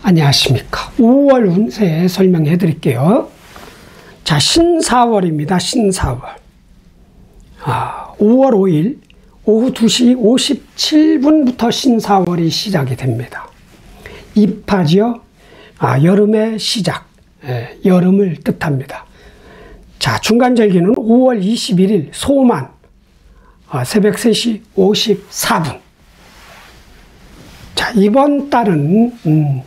안녕하십니까. 5월 운세 설명해 드릴게요. 자, 신사월입니다. 신사월. 5월 5일 오후 2시 57분부터 신사월이 시작이 됩니다. 입하지요. 여름의 시작. 여름을 뜻합니다. 자, 중간절기는 5월 21일 소만 새벽 3시 54분. 자, 이번 달은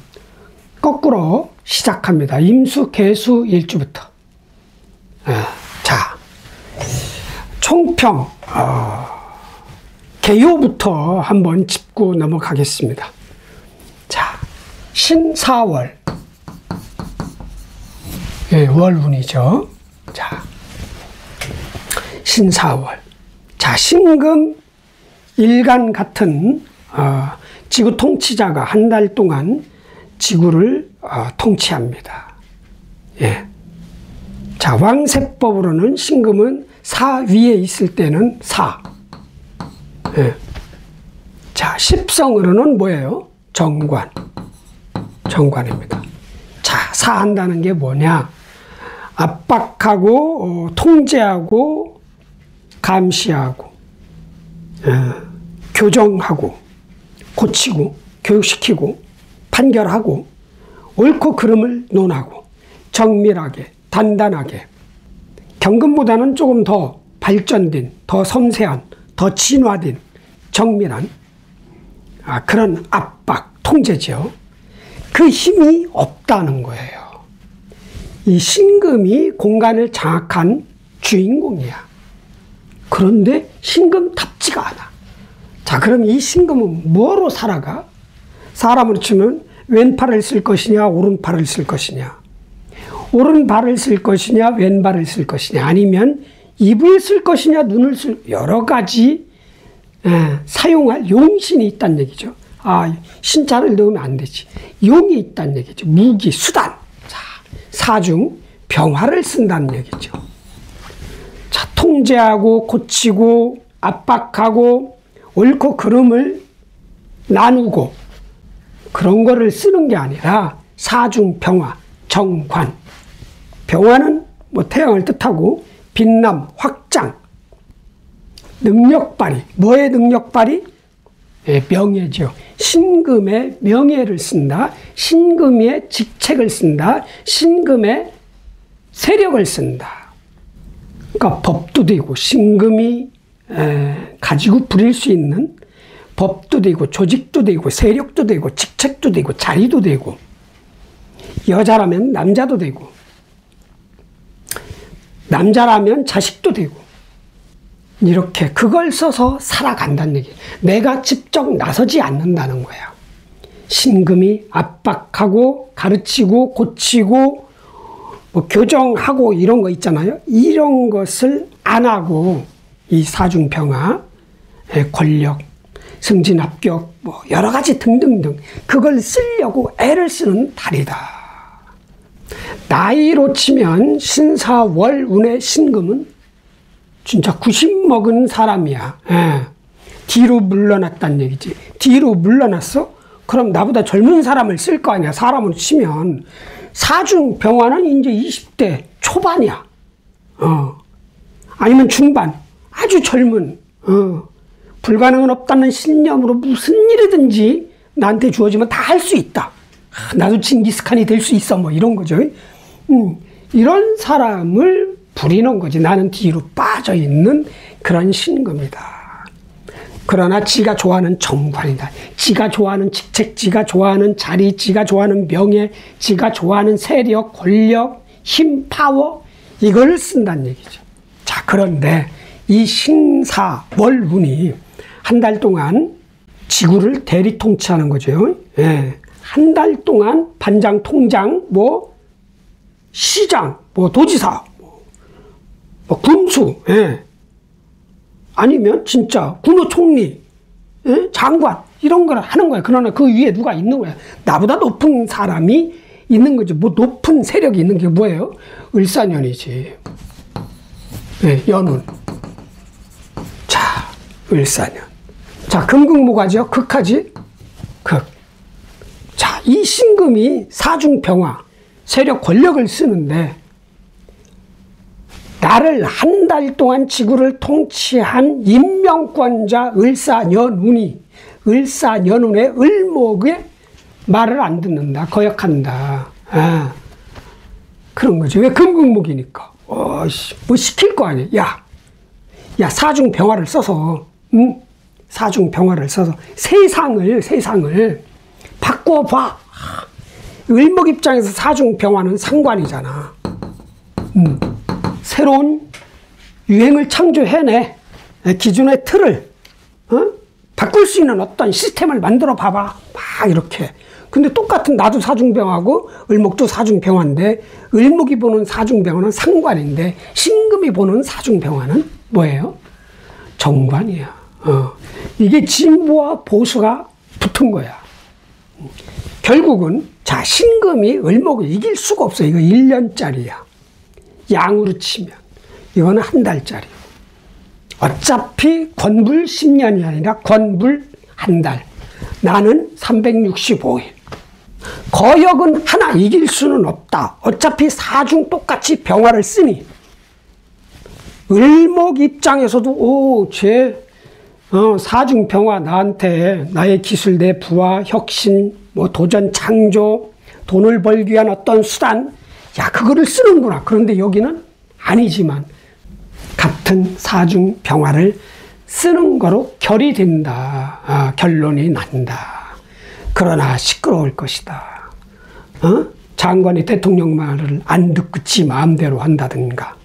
거꾸로 시작합니다. 임수, 개수 일주부터. 자, 총평 개요부터 한번 짚고 넘어가겠습니다. 자, 신사월. 월운이죠. 자, 신사월. 자, 신금 일간 같은 지구 통치자가 한 달 동안 지구를 통치합니다. 자, 왕세법으로는 신금은 사 위에 있을 때는 사. 자, 십성으로는 뭐예요? 정관. 정관입니다. 자, 사한다는 게 뭐냐? 압박하고 통제하고 감시하고 교정하고 고치고 교육시키고 판결하고 옳고 그름을 논하고 정밀하게 단단하게 경금보다는 조금 더 발전된 더 섬세한 더 진화된 정밀한 그런 압박 통제죠. 그 힘이 없다는 거예요. 이 신금이 공간을 장악한 주인공이야. 그런데 신금답지가 않아. 자, 그럼 이 신금은 뭐로 살아가? 사람으로 치면 왼팔을 쓸 것이냐 오른팔을 쓸 것이냐, 오른발을 쓸 것이냐 왼발을 쓸 것이냐, 아니면 입을 쓸 것이냐 눈을 쓸, 여러 가지 사용할 용신이 있다는 얘기죠. 신자를 넣으면 안 되지. 용이 있다는 얘기죠. 무기, 수단. 자, 사중 병화를 쓴다는 얘기죠. 자, 통제하고 고치고 압박하고 옳고 그름을 나누고 그런 거를 쓰는 게 아니라 사중 병화, 정관. 병화는 뭐 태양을 뜻하고 빛남, 확장, 능력 발휘. 뭐의 능력 발휘? 명예죠. 신금의 명예를 쓴다. 신금의 직책을 쓴다. 신금의 세력을 쓴다. 그러니까 법도 되고 신금이 가지고 부릴 수 있는 법도 되고 조직도 되고 세력도 되고 직책도 되고 자리도 되고, 여자라면 남자도 되고 남자라면 자식도 되고, 이렇게 그걸 써서 살아간다는 얘기예요. 내가 직접 나서지 않는다는 거야. 신금이 압박하고 가르치고 고치고 뭐 교정하고 이런 거 있잖아요. 이런 것을 안 하고 이 사중평화, 권력, 승진 합격, 뭐 여러 가지 등등등 그걸 쓰려고 애를 쓰는 달이다. 나이로 치면 신사월운의 신금은 진짜 90 먹은 사람이야. 뒤로 물러났다는 얘기지. 뒤로 물러났어? 그럼 나보다 젊은 사람을 쓸 거 아니야. 사람으로 치면. 사중병화는 이제 20대 초반이야. 아니면 중반. 아주 젊은. 불가능은 없다는 신념으로 무슨 일이든지 나한테 주어지면 다 할 수 있다. 나도 징기스칸이 될 수 있어. 뭐 이런 거죠. 이런 사람을 부리는 거지. 나는 뒤로 빠져 있는 그런 신금이다. 그러나 지가 좋아하는 정관이다. 지가 좋아하는 직책, 지가 좋아하는 자리, 지가 좋아하는 명예, 지가 좋아하는 세력, 권력, 힘, 파워, 이걸 쓴다는 얘기죠. 자, 그런데 이 신사월운이 한 달 동안 지구를 대리 통치하는 거죠. 한 달 동안 반장, 통장, 뭐 시장, 뭐 도지사, 뭐 군수, 아니면 진짜 국무총리, 장관 이런 걸 하는 거야. 그러나 그 위에 누가 있는 거야. 나보다 높은 사람이 있는 거죠. 뭐 높은 세력이 있는 게 뭐예요? 을사년이지. 연운. 자, 을사년. 자, 금극무가죠. 극하지? 극. 자, 자, 이 신금이 사중병화, 세력 권력을 쓰는데 나를 한 달 동안 지구를 통치한 임명권자 을사년운의 을목의 말을 안 듣는다, 거역한다. 그런 거죠. 왜? 금극목이니까. 뭐 시킬 거 아니야. 야, 사중병화를 써서, 사중병화를 써서 세상을 바꿔봐. 을목 입장에서 사중병화는 상관이잖아. 새로운 유행을 창조해내. 기존의 틀을 바꿀 수 있는 어떤 시스템을 만들어 봐봐. 막 이렇게. 근데 똑같은 나도 사중병화고 을목도 사중병화인데 을목이 보는 사중병화는 상관인데 신금이 보는 사중병화는 뭐예요? 정관이야. 이게 진보와 보수가 붙은 거야. 결국은 자, 신금이 을목을 이길 수가 없어. 이거 1년짜리야. 양으로 치면 이거는 한 달짜리. 어차피 권불 10년이 아니라 권불 한 달. 나는 365일. 거역은 하나 이길 수는 없다. 어차피 사중 똑같이 병화를 쓰니. 을목 입장에서도 사중 병화 나한테 나의 기술, 내 부와 혁신, 뭐 도전 창조, 돈을 벌기 위한 어떤 수단, 그거를 쓰는구나. 그런데 여기는 아니지만 같은 사중 병화를 쓰는 거로 결이 된다. 결론이 난다. 그러나 시끄러울 것이다. 장관이 대통령 말을 안 듣고 지 마음대로 한다든가.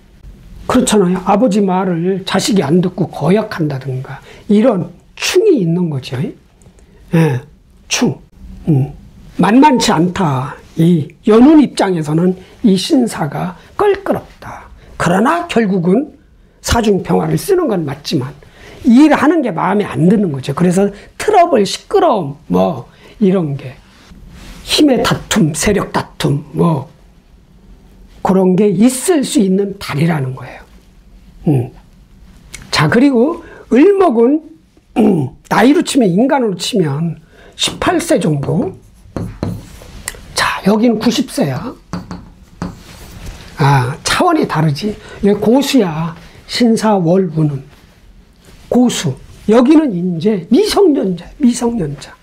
그렇잖아요. 아버지 말을 자식이 안 듣고 거역한다든가. 이런 충이 있는 거죠. 충. 만만치 않다. 이 연운 입장에서는 이 신사가 껄끄럽다. 그러나 결국은 사중평화를 쓰는 건 맞지만 일하는 게 마음에 안 드는 거죠. 그래서 트러블, 시끄러움, 뭐 이런 게 힘의 다툼, 세력 다툼, 뭐 그런 게 있을 수 있는 달이라는 거예요. 자, 그리고 을목은 나이로 치면, 인간으로 치면 18세 정도. 자, 여기는 90세야. 차원이 다르지. 여기 고수야. 신사월운은 고수. 여기는 이제 미성년자.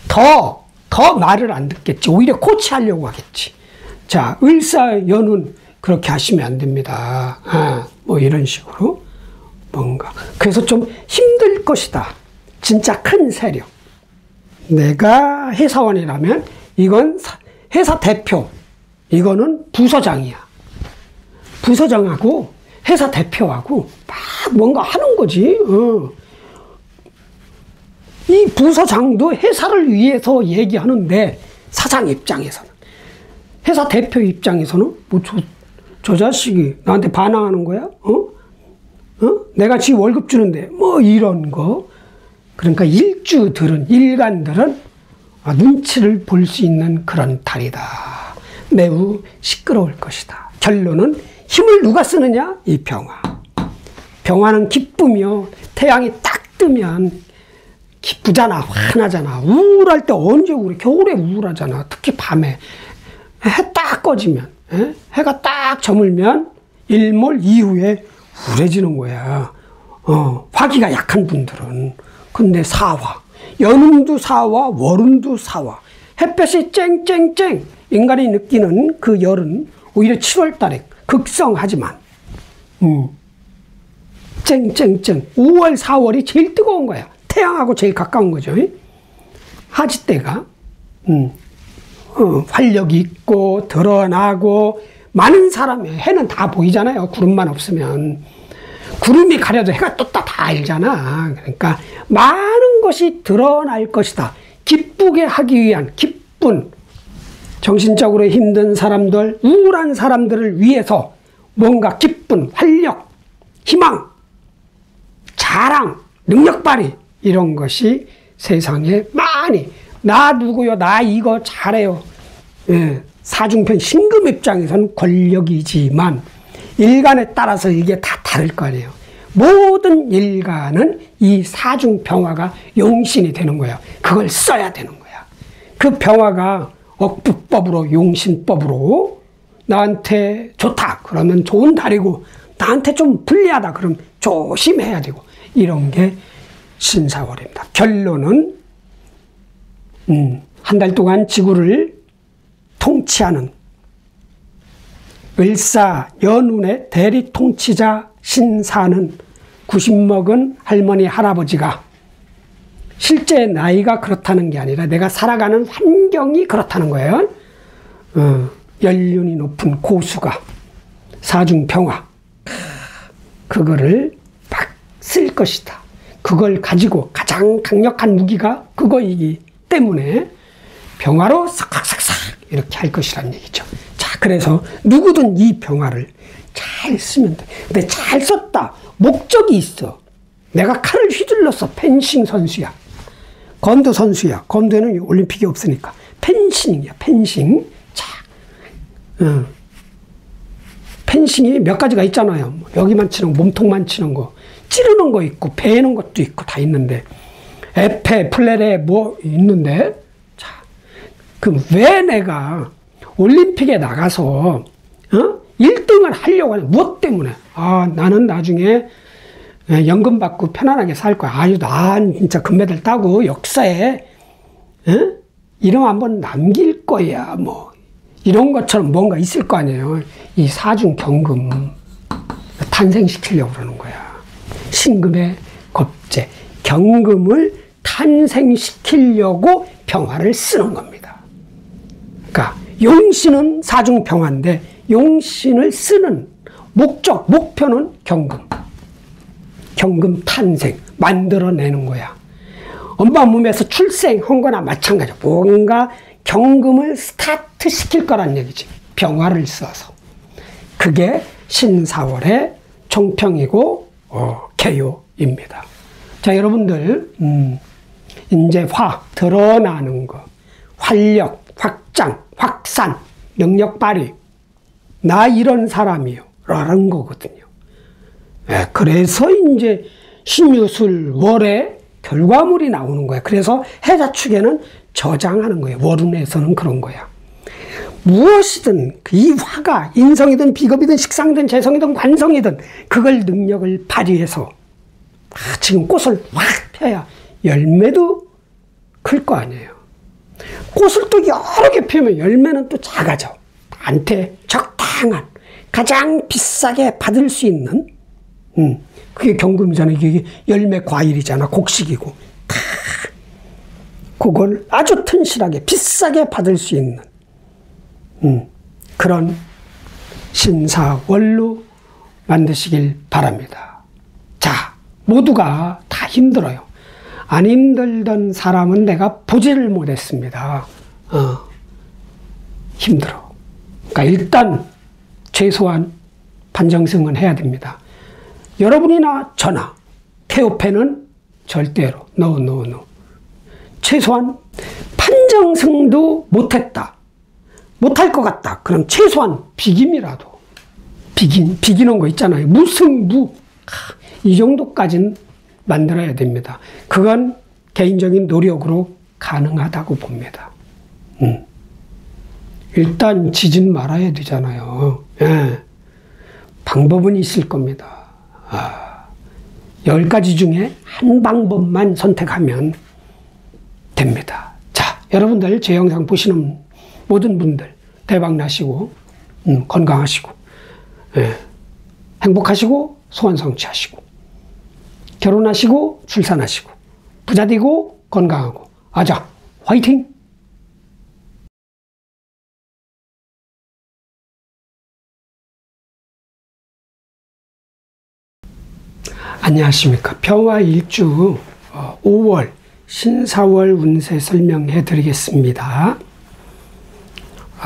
더 말을 안 듣겠지. 오히려 코치하려고 하겠지. 자, 을사연운 그렇게 하시면 안 됩니다. 뭐 이런 식으로 뭔가. 그래서 좀 힘들 것이다. 진짜 큰 세력. 내가 회사원이라면 이건 회사 대표, 이거는 부서장이야. 부서장하고 회사 대표하고 막 뭔가 하는 거지. 이 부서장도 회사를 위해서 얘기하는데 사장 입장에서는, 회사 대표 입장에서는 뭐 저 자식이 나한테 반항하는 거야? 내가 지 월급 주는데 뭐 이런 거. 그러니까 일간들은 눈치를 볼 수 있는 그런 달이다. 매우 시끄러울 것이다. 결론은 힘을 누가 쓰느냐? 이 병화. 병화는 기쁘며 태양이 딱 뜨면 기쁘잖아, 환하잖아. 우울할 때 언제 우울해? 겨울에 우울하잖아. 특히 밤에 해 딱 꺼지면, 해가 딱 저물면 일몰 이후에 우울해지는 거야. 화기가 약한 분들은. 근데 사화, 연운도 사화, 월운도 사화. 햇볕이 쨍쨍쨍 인간이 느끼는 그 열은 오히려 7월 달에 극성하지만 쨍쨍쨍 5월 4월이 제일 뜨거운 거야. 태양하고 제일 가까운 거죠. 하지 때가 활력이 있고 드러나고 많은 사람이, 해는 다 보이잖아요. 구름만 없으면. 구름이 가려도 해가 떴다 다 알잖아. 그러니까 많은 것이 드러날 것이다. 기쁘게 하기 위한, 기쁜, 정신적으로 힘든 사람들, 우울한 사람들을 위해서 뭔가 기쁜, 활력, 희망, 자랑, 능력 발휘, 이런 것이 세상에 많이, 나 누구요? 나 이거 잘해요. 사중편 신금 입장에서는 권력이지만 일간에 따라서 이게 다 다를 거 아니에요. 모든 일간은 이 사중평화가 용신이 되는 거야. 그걸 써야 되는 거야. 그 병화가 억부법으로 용신법으로 나한테 좋다 그러면 좋은 달이고 나한테 좀 불리하다 그러면 조심해야 되고 이런 게 신사월입니다. 결론은 한 달 동안 지구를 통치하는 을사 연운의 대리 통치자 신사는 90 먹은 할머니 할아버지가 실제 나이가 그렇다는 게 아니라 내가 살아가는 환경이 그렇다는 거예요. 연륜이 높은 고수가 사중평화 그거를 막 쓸 것이다. 그걸 가지고 가장 강력한 무기가 그거이기 때문에 병화로 싹싹싹 이렇게 할 것이란 얘기죠. 자, 그래서 누구든 이 병화를 잘 쓰면 돼. 근데 잘 썼다. 목적이 있어. 내가 칼을 휘둘렀어. 펜싱 선수야. 검도 선수야. 검도에는 올림픽이 없으니까. 펜싱이야. 펜싱. 자, 펜싱이 몇 가지가 있잖아요. 여기만 치는 거, 몸통만 치는 거. 찌르는 거 있고, 베는 것도 있고, 다 있는데. 에페, 플레레, 뭐, 있는데. 자, 그럼 왜 내가 올림픽에 나가서, 1등을 하려고 하냐? 무엇 때문에? 아, 나는 나중에 연금 받고 편안하게 살 거야. 아유, 난 진짜 금메달 따고 역사에, 이름 한번 남길 거야. 뭐, 이런 것처럼 뭔가 있을 거 아니에요. 이 사중 경금 탄생시키려고 그러는 거야. 신금의 겁재, 경금을 탄생시키려고 병화를 쓰는 겁니다. 그러니까 용신은 사중 병화인데 용신을 쓰는 목적, 목표는 경금. 경금 탄생, 만들어내는 거야. 엄마 몸에서 출생한 거나 마찬가지야. 뭔가 경금을 스타트 시킬 거란 얘기지. 병화를 써서. 그게 신사월의 종평이고 개요입니다. 자, 여러분들 이제 화 드러나는 거, 활력, 확장, 확산, 능력 발휘. 나 이런 사람이요. 라는 거거든요. 네, 그래서 이제 신유술 월의 결과물이 나오는 거야. 그래서 해자축에는 저장하는 거예요. 월운에서는 그런 거야. 무엇이든 이 화가 인성이든 비겁이든 식상이든 재성이든 관성이든 그걸 능력을 발휘해서 지금 꽃을 확 펴야 열매도 클 거 아니에요. 꽃을 또 여러 개 피우면 열매는 또 작아져. 나한테 적당한 가장 비싸게 받을 수 있는 그게 경금이잖아. 이게 열매 과일이잖아. 곡식이고 그걸 아주 튼실하게 비싸게 받을 수 있는 그런 신사월로 만드시길 바랍니다. 자, 모두가 다 힘들어요. 안 힘들던 사람은 내가 보지를 못했습니다. 힘들어. 그러니까 일단 최소한 판정승은 해야 됩니다. 여러분이나 저나 태오패는 절대로 no. 최소한 판정승도 못했다. 못할 것 같다. 그럼 최소한 비김이라도 비기는 거 있잖아요. 무승부. 이 정도까지는 만들어야 됩니다. 그건 개인적인 노력으로 가능하다고 봅니다. 일단 지진 말아야 되잖아요. 예. 방법은 있을 겁니다. 10가지 중에 한 방법만 선택하면 됩니다. 자, 여러분들 제 영상 보시는 모든 분들 대박 나시고 건강하시고 행복하시고 소원 성취하시고 결혼하시고 출산하시고 부자 되고 건강하고 아자 화이팅! 안녕하십니까. 병화일주 5월 신사월 운세 설명해 드리겠습니다.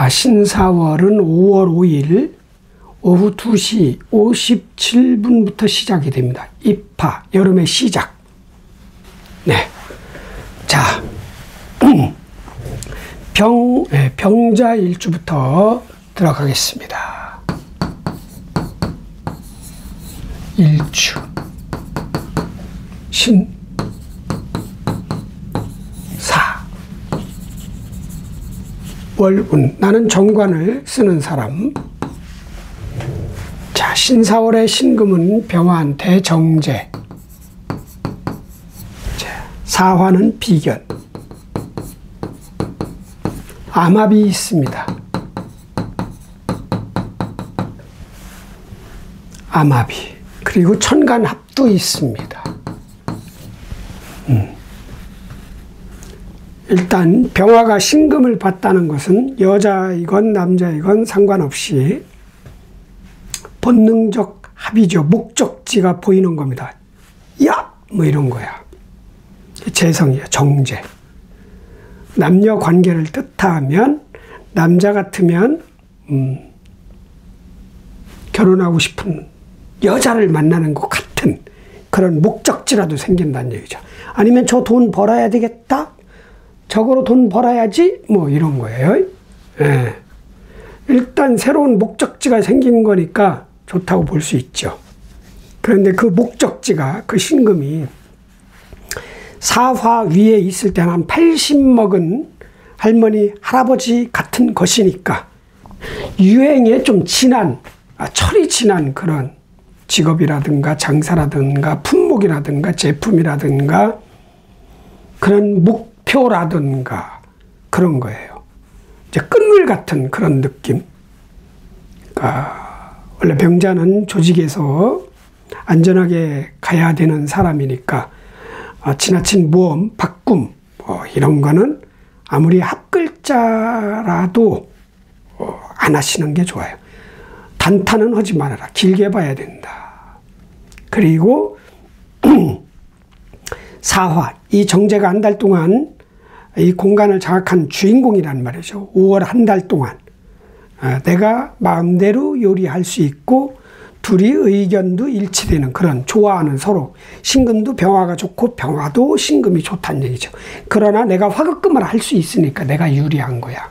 신사월은 5월 5일 오후 2시 57분부터 시작이 됩니다. 입하, 여름의 시작. 네. 자, 병자일주부터 들어가겠습니다. 일주, 신, 사, 월운. 나는 정관을 쓰는 사람. 자, 신사월의 신금은 병화한테 정제. 자, 사화는 비견. 암합이 있습니다. 암합이. 그리고 천간합도 있습니다. 일단 병화가 신금을 봤다는 것은 여자이건 남자이건 상관없이 본능적 합이죠. 목적지가 보이는 겁니다. 야! 뭐 이런 거야. 재성이야. 정제. 남녀 관계를 뜻하면 남자 같으면 결혼하고 싶은 여자를 만나는 것 같은 그런 목적지라도 생긴다는 얘기죠. 아니면 저 돈 벌어야 되겠다? 저거로 돈 벌어야지? 뭐 이런 거예요. 예. 일단 새로운 목적지가 생긴 거니까 좋다고 볼 수 있죠. 그런데 그 목적지가, 그 신금이 사화 위에 있을 때는 한 80 먹은 할머니, 할아버지 같은 것이니까 유행에 좀 진한, 철이 진한 그런 직업이라든가 장사라든가 품목이라든가 제품이라든가 그런 목표라든가 그런 거예요. 이제 끝물 같은 그런 느낌. 그러니까 원래 병자는 조직에서 안전하게 가야 되는 사람이니까 지나친 모험, 바꿈 뭐 이런 거는 아무리 합글자라도 안 하시는 게 좋아요. 단타는 하지 말아라. 길게 봐야 된다. 그리고 사화, 이 정제가 한 달 동안 이 공간을 장악한 주인공이란 말이죠. 5월 한 달 동안 내가 마음대로 요리할 수 있고 둘이 의견도 일치되는 그런, 좋아하는, 서로 신금도 병화가 좋고 병화도 신금이 좋다는 얘기죠. 그러나 내가 화급금을 할 수 있으니까 내가 유리한 거야.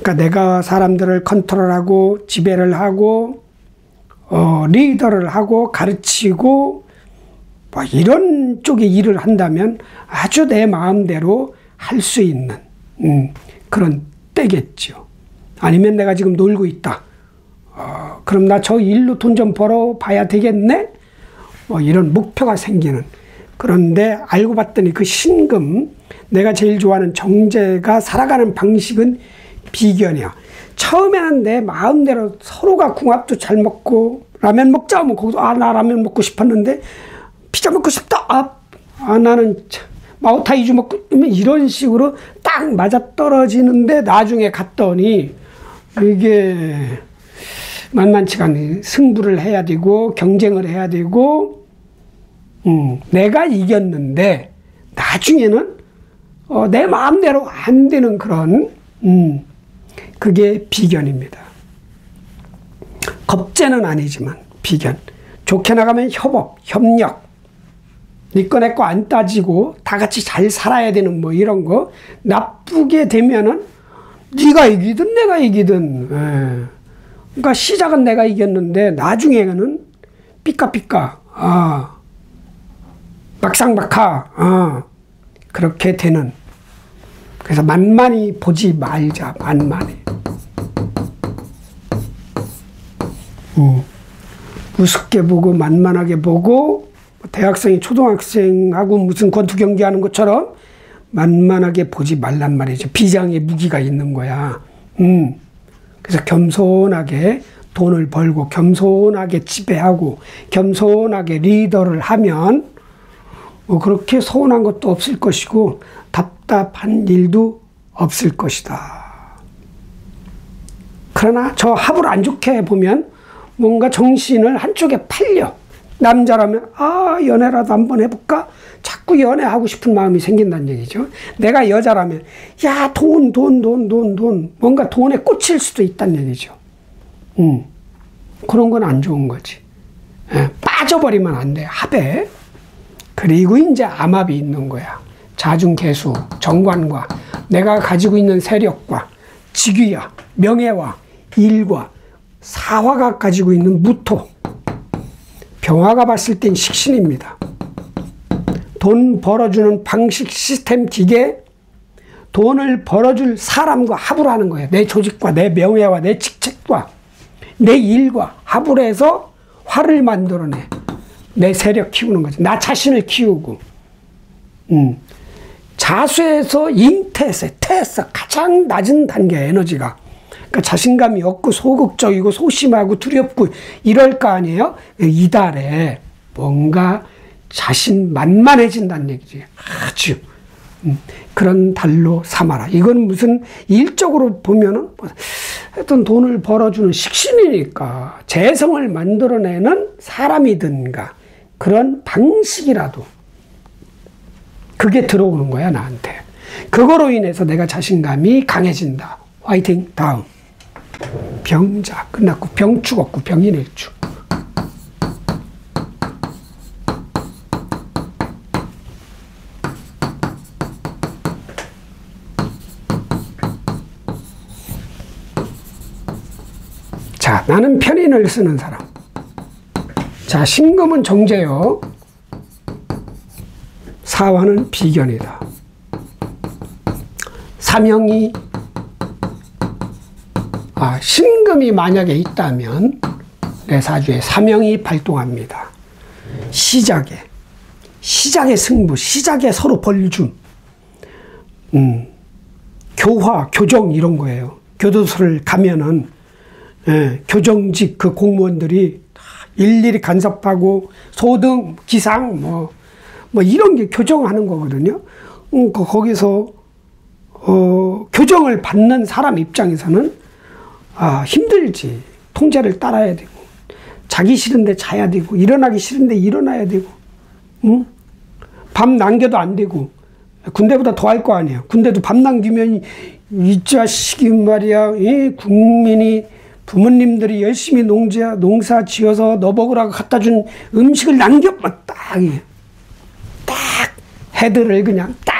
그러니까 내가 사람들을 컨트롤하고 지배를 하고 리더를 하고 가르치고 뭐 이런 쪽의 일을 한다면 아주 내 마음대로 할 수 있는 그런 때겠죠. 아니면 내가 지금 놀고 있다. 그럼 나 저 일로 돈 좀 벌어 봐야 되겠네? 뭐 이런 목표가 생기는. 그런데 알고 봤더니 그 신금, 내가 제일 좋아하는 정제가 살아가는 방식은 비견이야. 처음에는 내 마음대로 서로가 궁합도 잘 먹고 라면 먹자 하면 거기서 나 라면 먹고 싶었는데 피자 먹고 싶다. 나는 마오타이주 먹고 이런 식으로 딱 맞아떨어지는데 나중에 갔더니 이게 만만치가 않네. 승부를 해야 되고 경쟁을 해야 되고 내가 이겼는데 나중에는 내 마음대로 안 되는 그런 그게 비견입니다. 겁재는 아니지만 비견. 좋게 나가면 협업, 협력. 니꺼 내꺼 안 따지고 다 같이 잘 살아야 되는 뭐 이런 거. 나쁘게 되면은 네가 이기든 내가 이기든. 그러니까 시작은 내가 이겼는데 나중에는 삐까삐까. 막상막하. 그렇게 되는. 그래서 만만히 보지 말자. 만만히. 우습게 보고 만만하게 보고 대학생이 초등학생하고 무슨 권투 경기하는 것처럼 만만하게 보지 말란 말이죠. 비장의 무기가 있는 거야. 그래서 겸손하게 돈을 벌고 겸손하게 지배하고 겸손하게 리더를 하면 뭐 그렇게 서운한 것도 없을 것이고 답답한 일도 없을 것이다. 그러나 저 합을 안 좋게 보면 뭔가 정신을 한쪽에 팔려. 남자라면 연애라도 한번 해볼까? 자꾸 연애하고 싶은 마음이 생긴다는 얘기죠. 내가 여자라면 야 돈 뭔가 돈에 꽂힐 수도 있다는 얘기죠. 그런 건 안 좋은 거지. 빠져버리면 안 돼. 합에. 그리고 이제 암합이 있는 거야. 자중개수, 정관과 내가 가지고 있는 세력과 직위와 명예와 일과 사화가 가지고 있는 무토. 병화가 봤을 땐 식신입니다. 돈 벌어주는 방식, 시스템, 기계, 돈을 벌어줄 사람과 합을 하는 거예요. 내 조직과 내 명예와 내 직책과 내 일과 합을 해서 화를 만들어내. 내 세력 키우는 거지. 나 자신을 키우고. 자수에서 잉태에서 태에서 가장 낮은 단계의 에너지가. 그러니까 자신감이 없고 소극적이고 소심하고 두렵고 이럴 거 아니에요? 이달에 뭔가 자신만만해진다는 얘기지. 아주 그런 달로 삼아라. 이건 무슨 일적으로 보면은 하여튼 돈을 벌어주는 식신이니까 재성을 만들어내는 사람이든가 그런 방식이라도 그게 들어오는 거야 나한테. 그거로 인해서 내가 자신감이 강해진다. 화이팅. 다음 병자 끝났고 병 죽었고 병인일주. 자, 나는 편인을 쓰는 사람. 자, 신금은 정제요. 사화는 비견이다. 사명이 신금이 만약에 있다면 내 사주에 사명이 발동합니다. 시작에 승부, 시작에 서로 벌줌. 교화, 교정 이런 거예요. 교도소를 가면은 교정직 그 공무원들이 일일이 간섭하고 소등, 기상 뭐 이런 게 교정하는 거거든요. 거기서 교정을 받는 사람 입장에서는 힘들지. 통제를 따라야 되고 자기 싫은데 자야 되고 일어나기 싫은데 일어나야 되고 밤 남겨도 안 되고 군대보다 더 할 거 아니에요. 군대도 밤 남기면 이 자식이 말이야 이 국민이 부모님들이 열심히 농사 지어서 너 먹으라고 갖다 준 음식을 남겨만 딱 헤드를 그냥 딱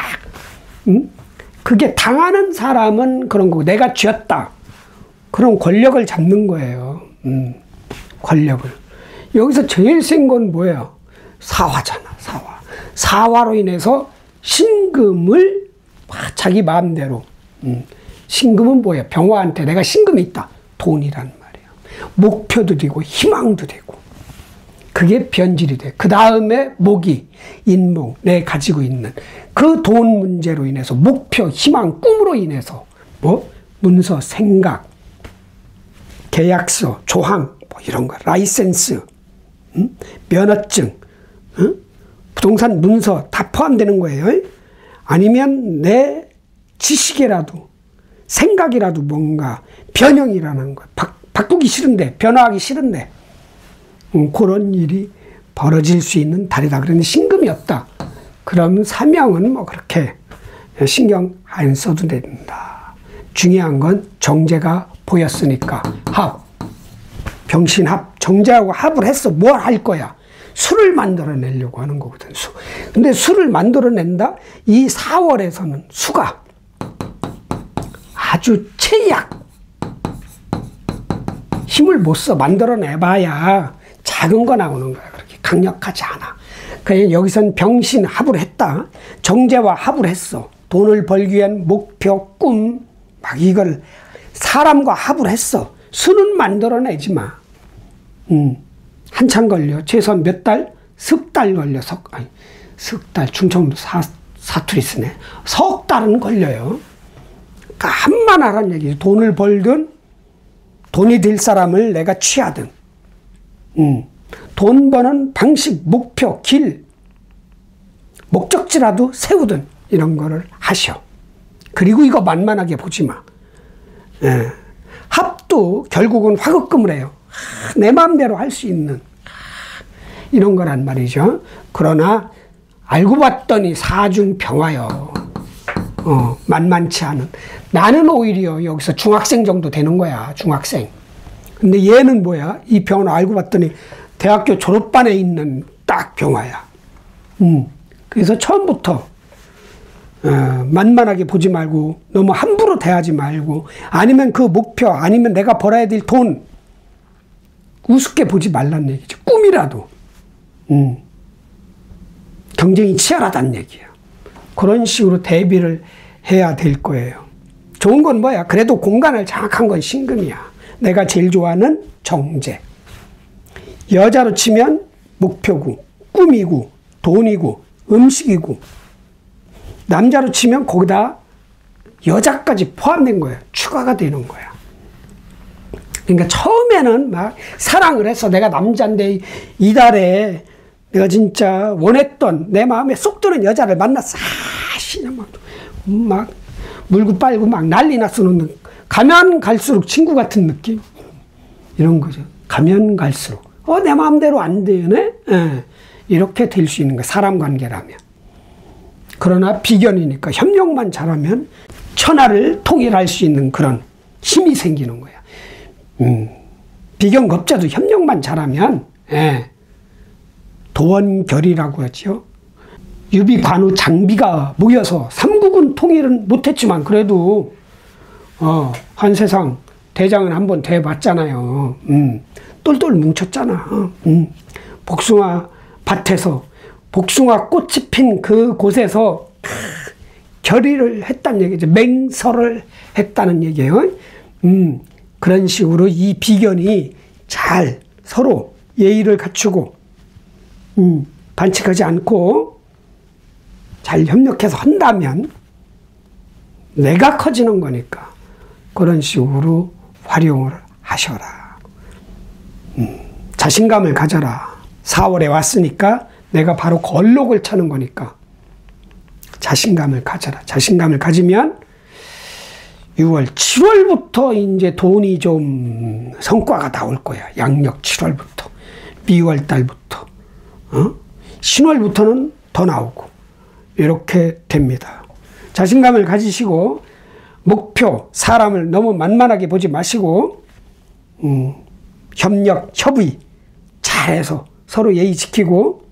그게 당하는 사람은 그런 거고 내가 쥐었다. 그런 권력을 잡는 거예요. 권력을. 여기서 제일 센 건 뭐예요? 사화잖아. 사화로 인해서 신금을 자기 마음대로. 신금은 뭐예요? 병화한테 내가 신금이 있다. 돈이란 말이에요. 목표도 되고 희망도 되고. 그게 변질이 돼. 그 다음에 목이 인목, 내 가지고 있는 그 돈 문제로 인해서 목표, 희망, 꿈으로 인해서 문서, 생각, 계약서, 조항 이런 거, 라이센스, 면허증, 부동산 문서 다 포함되는 거예요. 아니면 내 지식이라도 생각이라도 뭔가 변형이라는 거, 바꾸기 싫은데 변화하기 싫은데 그런 일이 벌어질 수 있는 달이다. 그런데 신금이 없다. 그럼 사명은 뭐 그렇게 신경 안 써도 된다. 중요한 건 정제가 보였으니까 합, 병신합, 정제하고 합을 했어. 뭘 할 거야? 술을 만들어내려고 하는 거거든. 수. 근데 술을 만들어낸다? 이 4월에서는 수가 아주 최약. 힘을 못 써. 만들어내봐야 작은 거 나오는 거야. 그렇게 강력하지 않아. 그냥 여기선 병신 합을 했다. 정제와 합을 했어. 돈을 벌기 위한 목표, 꿈, 막 이걸 사람과 합을 했어. 수는 만들어내지 마. 한참 걸려. 최소한 몇 달? 석 달 걸려. 석 달. 충청도 사투리 쓰네. 석 달은 걸려요. 그러니까 한만 하란 얘기지. 돈을 벌든 돈이 될 사람을 내가 취하든. 돈 버는 방식, 목표, 길, 목적지라도 세우든 이런 거를 하셔. 그리고 이거 만만하게 보지 마. 합도 결국은 화급금을 해요. 내 마음대로 할 수 있는 이런 거란 말이죠. 그러나 알고 봤더니 사중병화요. 만만치 않은. 나는 오히려 여기서 중학생 정도 되는 거야. 중학생. 근데 얘는 뭐야? 이 병화는 알고 봤더니 대학교 졸업반에 있는 딱 병화야. 그래서 처음부터 만만하게 보지 말고 너무 함부로 대하지 말고 아니면 그 목표 아니면 내가 벌어야 될 돈 우습게 보지 말란 얘기죠. 꿈이라도 경쟁이 치열하다는 얘기예요. 그런 식으로 대비를 해야 될 거예요. 좋은 건 뭐야? 그래도 공간을 장악한 건 신금이야. 내가 제일 좋아하는 정제. 여자로 치면 목표고, 꿈이고, 돈이고, 음식이고, 남자로 치면 거기다 여자까지 포함된 거예요. 추가가 되는 거야. 그러니까 처음에는 막 사랑을 해서 내가 남자인데 이달에 내가 진짜 원했던 내 마음에 쏙 드는 여자를 만났어. 막 물고 빨고 막 난리 났었는데 가면 갈수록 친구 같은 느낌? 이런 거죠. 가면 갈수록 내 마음대로 안 되네? 예. 이렇게 될 수 있는 거예요. 사람 관계라면. 그러나 비견이니까 협력만 잘하면 천하를 통일할 수 있는 그런 힘이 생기는 거야. 비견겁자도 협력만 잘하면 도원결이라고 하죠. 유비, 관우, 장비가 모여서 삼국은 통일은 못했지만 그래도 한세상 대장은 한번 돼봤잖아요. 똘똘 뭉쳤잖아. 복숭아 밭에서 복숭아 꽃이 핀 그 곳에서 결의를 했다는 얘기죠. 맹설을 했다는 얘기예요. 그런 식으로 이 비견이 잘 서로 예의를 갖추고 반칙하지 않고 잘 협력해서 한다면 내가 커지는 거니까 그런 식으로 활용을 하셔라. 자신감을 가져라. 4월에 왔으니까 내가 바로 걸록을 차는 거니까 자신감을 가져라. 자신감을 가지면 6월, 7월부터 이제 돈이 좀 성과가 나올 거야. 양력 7월부터, 미월 달부터, 신월부터는 더 나오고 이렇게 됩니다. 자신감을 가지시고 목표, 사람을 너무 만만하게 보지 마시고 협력, 협의 잘해서 서로 예의 지키고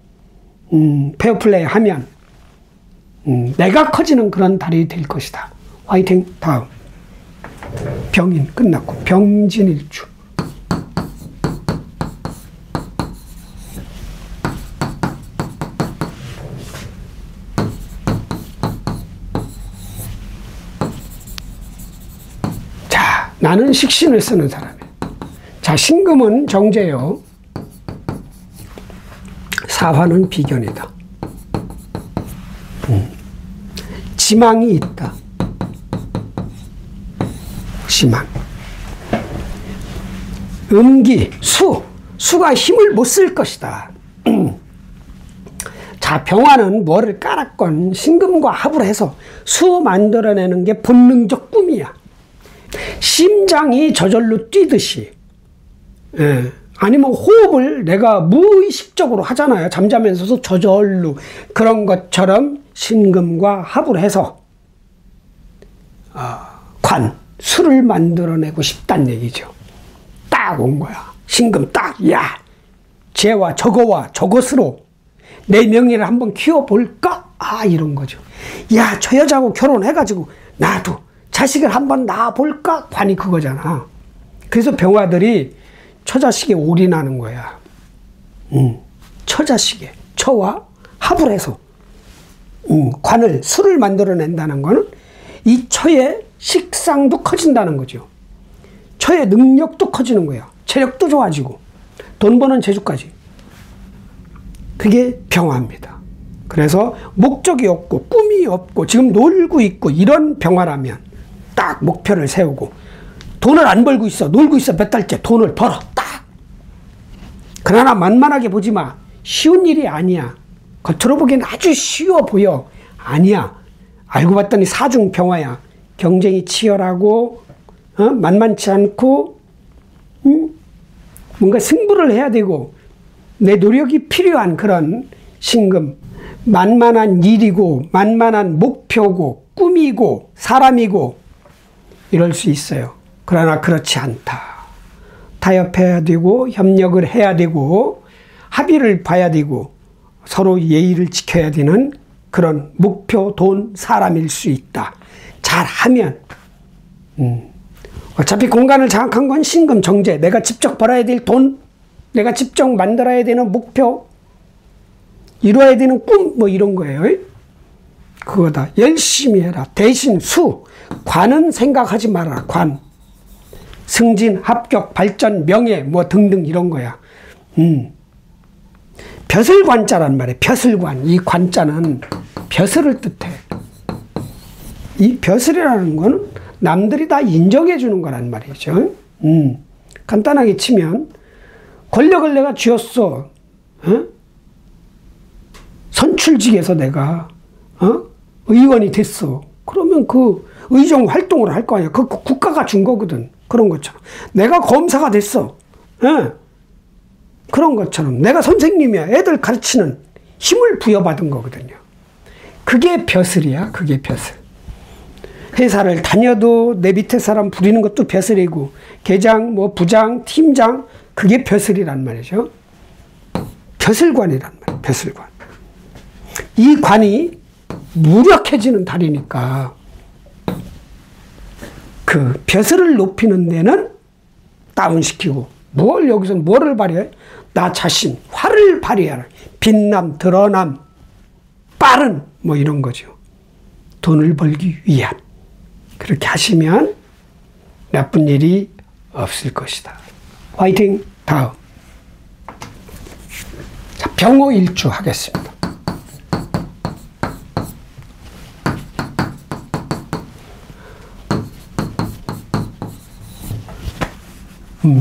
페어플레이 하면 내가 커지는 그런 달이 될 것이다. 화이팅. 다음. 병인 끝났고 병진일주. 자, 나는 식신을 쓰는 사람이에요. 자, 신금은 정제요. 사화는 비견이다. 지망이 있다. 지망. 음기, 수가 힘을 못 쓸 것이다. 자, 병화는 뭐를 깔았건 신금과 합을 해서 수 만들어내는 게 본능적 꿈이야. 심장이 저절로 뛰듯이, 아니면 호흡을 내가 무의식적으로 하잖아요. 잠자면서도 저절로. 그런 것처럼 신금과 합을 해서 수를 만들어내고 싶단 얘기죠. 딱 온 거야. 신금 딱, 야, 쟤와 저것으로 내 명예를 한번 키워볼까? 이런 거죠. 야, 저 여자하고 결혼해가지고 나도 자식을 한번 낳아볼까? 관이 그거잖아. 그래서 병화들이 처자식에 올인하는 거야. 처자식에, 처와 합을 해서 관을, 수를 만들어낸다는 거는 이 처의 식상도 커진다는 거죠. 처의 능력도 커지는 거야. 체력도 좋아지고 돈 버는 재주까지. 그게 병화입니다. 그래서 목적이 없고 꿈이 없고 지금 놀고 있고 이런 병화라면 딱 목표를 세우고 돈을 안 벌고 있어. 놀고 있어. 몇 달째 돈을 벌어. 딱. 그러나 만만하게 보지 마. 쉬운 일이 아니야. 겉으로 보기엔 아주 쉬워 보여. 아니야. 알고 봤더니 사중 병화야. 경쟁이 치열하고 만만치 않고 뭔가 승부를 해야 되고 내 노력이 필요한 그런 신금. 만만한 일이고 만만한 목표고 꿈이고 사람이고 이럴 수 있어요. 그러나 그렇지 않다. 타협해야 되고 협력을 해야 되고 합의를 봐야 되고 서로 예의를 지켜야 되는 그런 목표, 돈, 사람일 수 있다. 잘하면 어차피 공간을 장악한 건 신금, 정제. 내가 직접 벌어야 될 돈, 내가 직접 만들어야 되는 목표, 이루어야 되는 꿈, 뭐 이런 거예요. 그거다. 열심히 해라. 대신 수. 관은 생각하지 말아라. 관. 승진, 합격, 발전, 명예, 뭐 등등 이런 거야. 벼슬관자란 말이야. 벼슬관. 이 관자는 벼슬을 뜻해. 이 벼슬이라는 거는 남들이 다 인정해 주는 거란 말이죠. 간단하게 치면 권력을 내가 쥐었어. 선출직에서 내가 의원이 됐어. 그러면 그 의정 활동을 할 거 아니야. 그 국가가 준 거거든. 그런 것처럼 내가 검사가 됐어. 그런 것처럼 내가 선생님이야. 애들 가르치는 힘을 부여받은 거거든요. 그게 벼슬이야. 그게 벼슬. 회사를 다녀도 내 밑에 사람 부리는 것도 벼슬이고, 계장, 뭐 부장, 팀장, 그게 벼슬이란 말이죠. 벼슬관이란 말이에요. 벼슬관. 이 관이 무력해지는 달이니까 그 벼슬을 높이는 데는 다운시키고, 뭘 여기서 뭐를 발휘해? 나 자신, 화를 발휘하라. 빛남, 드러남, 빠른, 뭐 이런 거죠. 돈을 벌기 위한. 그렇게 하시면 나쁜 일이 없을 것이다. 화이팅! 다음. 자, 병호일주 하겠습니다.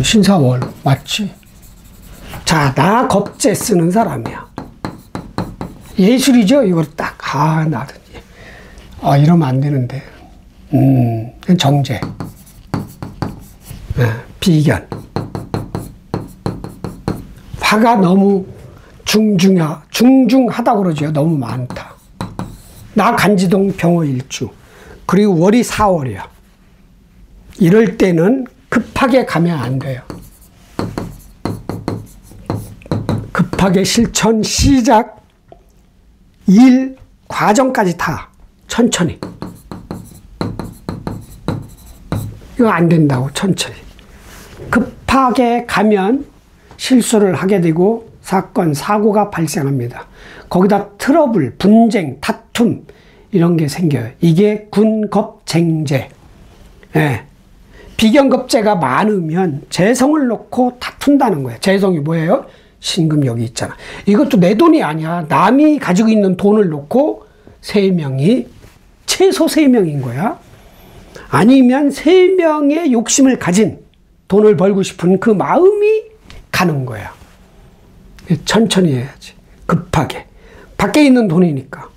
신사월 맞지? 자, 나 겁재 쓰는 사람이야. 예술이죠. 이걸 딱 나도 이러면 안 되는데. 정제, 비견. 화가 너무 중중하다고 그러죠. 너무 많다. 나 간지동 병호일주. 그리고 월이 4월이야. 이럴 때는 급하게 가면 안 돼요. 급하게 실천, 시작, 일, 과정까지 다 천천히. 이거 안 된다고. 천천히. 급하게 가면 실수를 하게 되고 사건, 사고가 발생합니다. 거기다 트러블, 분쟁, 다툼 이런 게 생겨요. 이게 군겁쟁제. 비견겁제가 많으면 재성을 놓고 다툰다는 거예요. 재성이 뭐예요? 신금 여기 있잖아. 이것도 내 돈이 아니야. 남이 가지고 있는 돈을 놓고 최소 3명인 거야. 아니면 3명의 욕심을 가진, 돈을 벌고 싶은 그 마음이 가는 거야. 천천히 해야지. 급하게. 밖에 있는 돈이니까.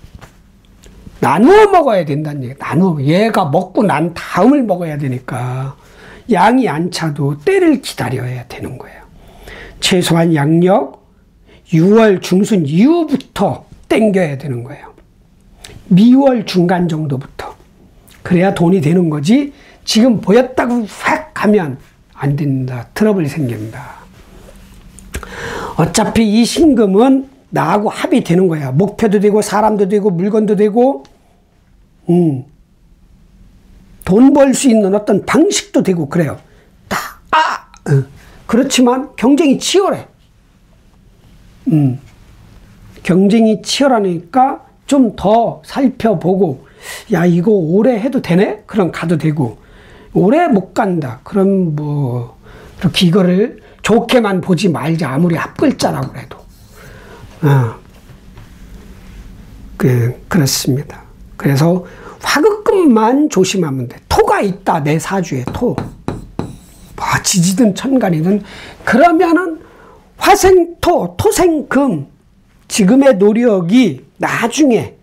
나누어 먹어야 된다는 얘기야. 얘가 먹고 난 다음을 먹어야 되니까 양이 안 차도 때를 기다려야 되는 거예요. 최소한 양력 6월 중순 이후부터 땡겨야 되는 거예요. 미월 중간 정도부터. 그래야 돈이 되는 거지. 지금 보였다고 확 가면 안 된다. 트러블이 생긴다. 어차피 이 신금은 나하고 합이 되는 거야. 목표도 되고 사람도 되고 물건도 되고 돈 벌 수 있는 어떤 방식도 되고 그래요. 그렇지만 경쟁이 치열해. 경쟁이 치열하니까 좀 더 살펴보고, 야, 이거 올해 해도 되네? 그럼 가도 되고, 올해 못 간다. 그럼 뭐 이렇게 이거를 좋게만 보지 말자. 아무리 앞글자라고 해도. 그렇습니다. 그래서 화급금만 조심하면 돼. 토가 있다. 내 사주에 토. 지지든 천간이든. 그러면은 화생토, 토생금. 지금의 노력이 나중에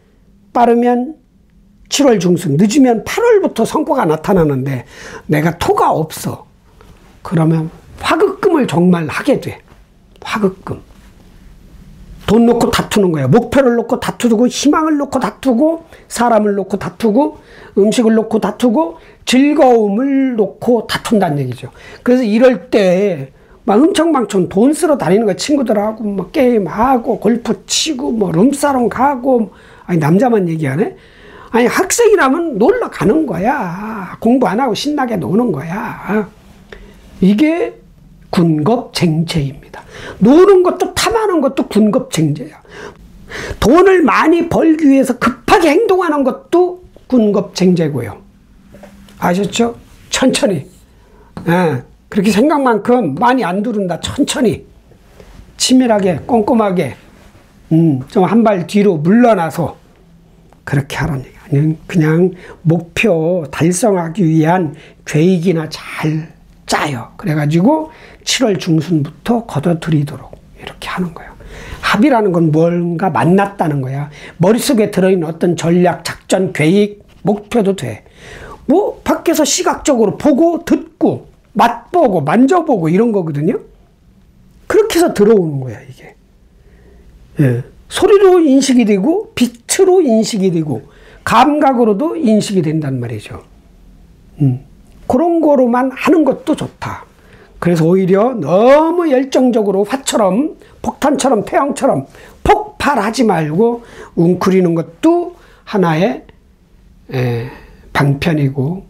빠르면 7월 중순, 늦으면 8월부터 성과가 나타나는데 내가 토가 없어. 그러면 화급금을 정말 하게 돼. 화급금. 돈 놓고 다투는 거야. 목표를 놓고 다투고, 희망을 놓고 다투고, 사람을 놓고 다투고, 음식을 놓고 다투고, 즐거움을 놓고 다툰다는 얘기죠. 그래서 이럴 때 막 흥청망청 돈 쓰러 다니는 거야. 친구들하고 막 게임하고, 골프 치고, 뭐 룸사롱 가고. 아니, 남자만 얘기하네? 아니, 학생이라면 놀러 가는 거야. 공부 안 하고 신나게 노는 거야. 이게 군겁쟁제입니다. 노는 것도 탐하는 것도 군겁쟁제야. 돈을 많이 벌기 위해서 급하게 행동하는 것도 군겁쟁제고요. 아셨죠? 천천히. 예, 그렇게 생각만큼 많이 안 두른다. 천천히. 치밀하게, 꼼꼼하게, 좀 한 발 뒤로 물러나서 그렇게 하라는 얘기예요. 그냥 목표 달성하기 위한 계획이나 잘 짜요. 그래가지고 7월 중순부터 걷어들이도록 이렇게 하는 거예요. 합의라는 건 뭔가 만났다는 거야. 머릿속에 들어있는 어떤 전략, 작전, 계획, 목표도 돼. 뭐 밖에서 시각적으로 보고 듣고 맛보고 만져보고 이런 거거든요. 그렇게 해서 들어오는 거야 이게. 예. 소리로 인식이 되고 빛으로 인식이 되고 감각으로도 인식이 된단 말이죠. 그런 거로만 하는 것도 좋다. 그래서 오히려 너무 열정적으로 화처럼 폭탄처럼 태양처럼 폭발하지 말고 웅크리는 것도 하나의 방편이고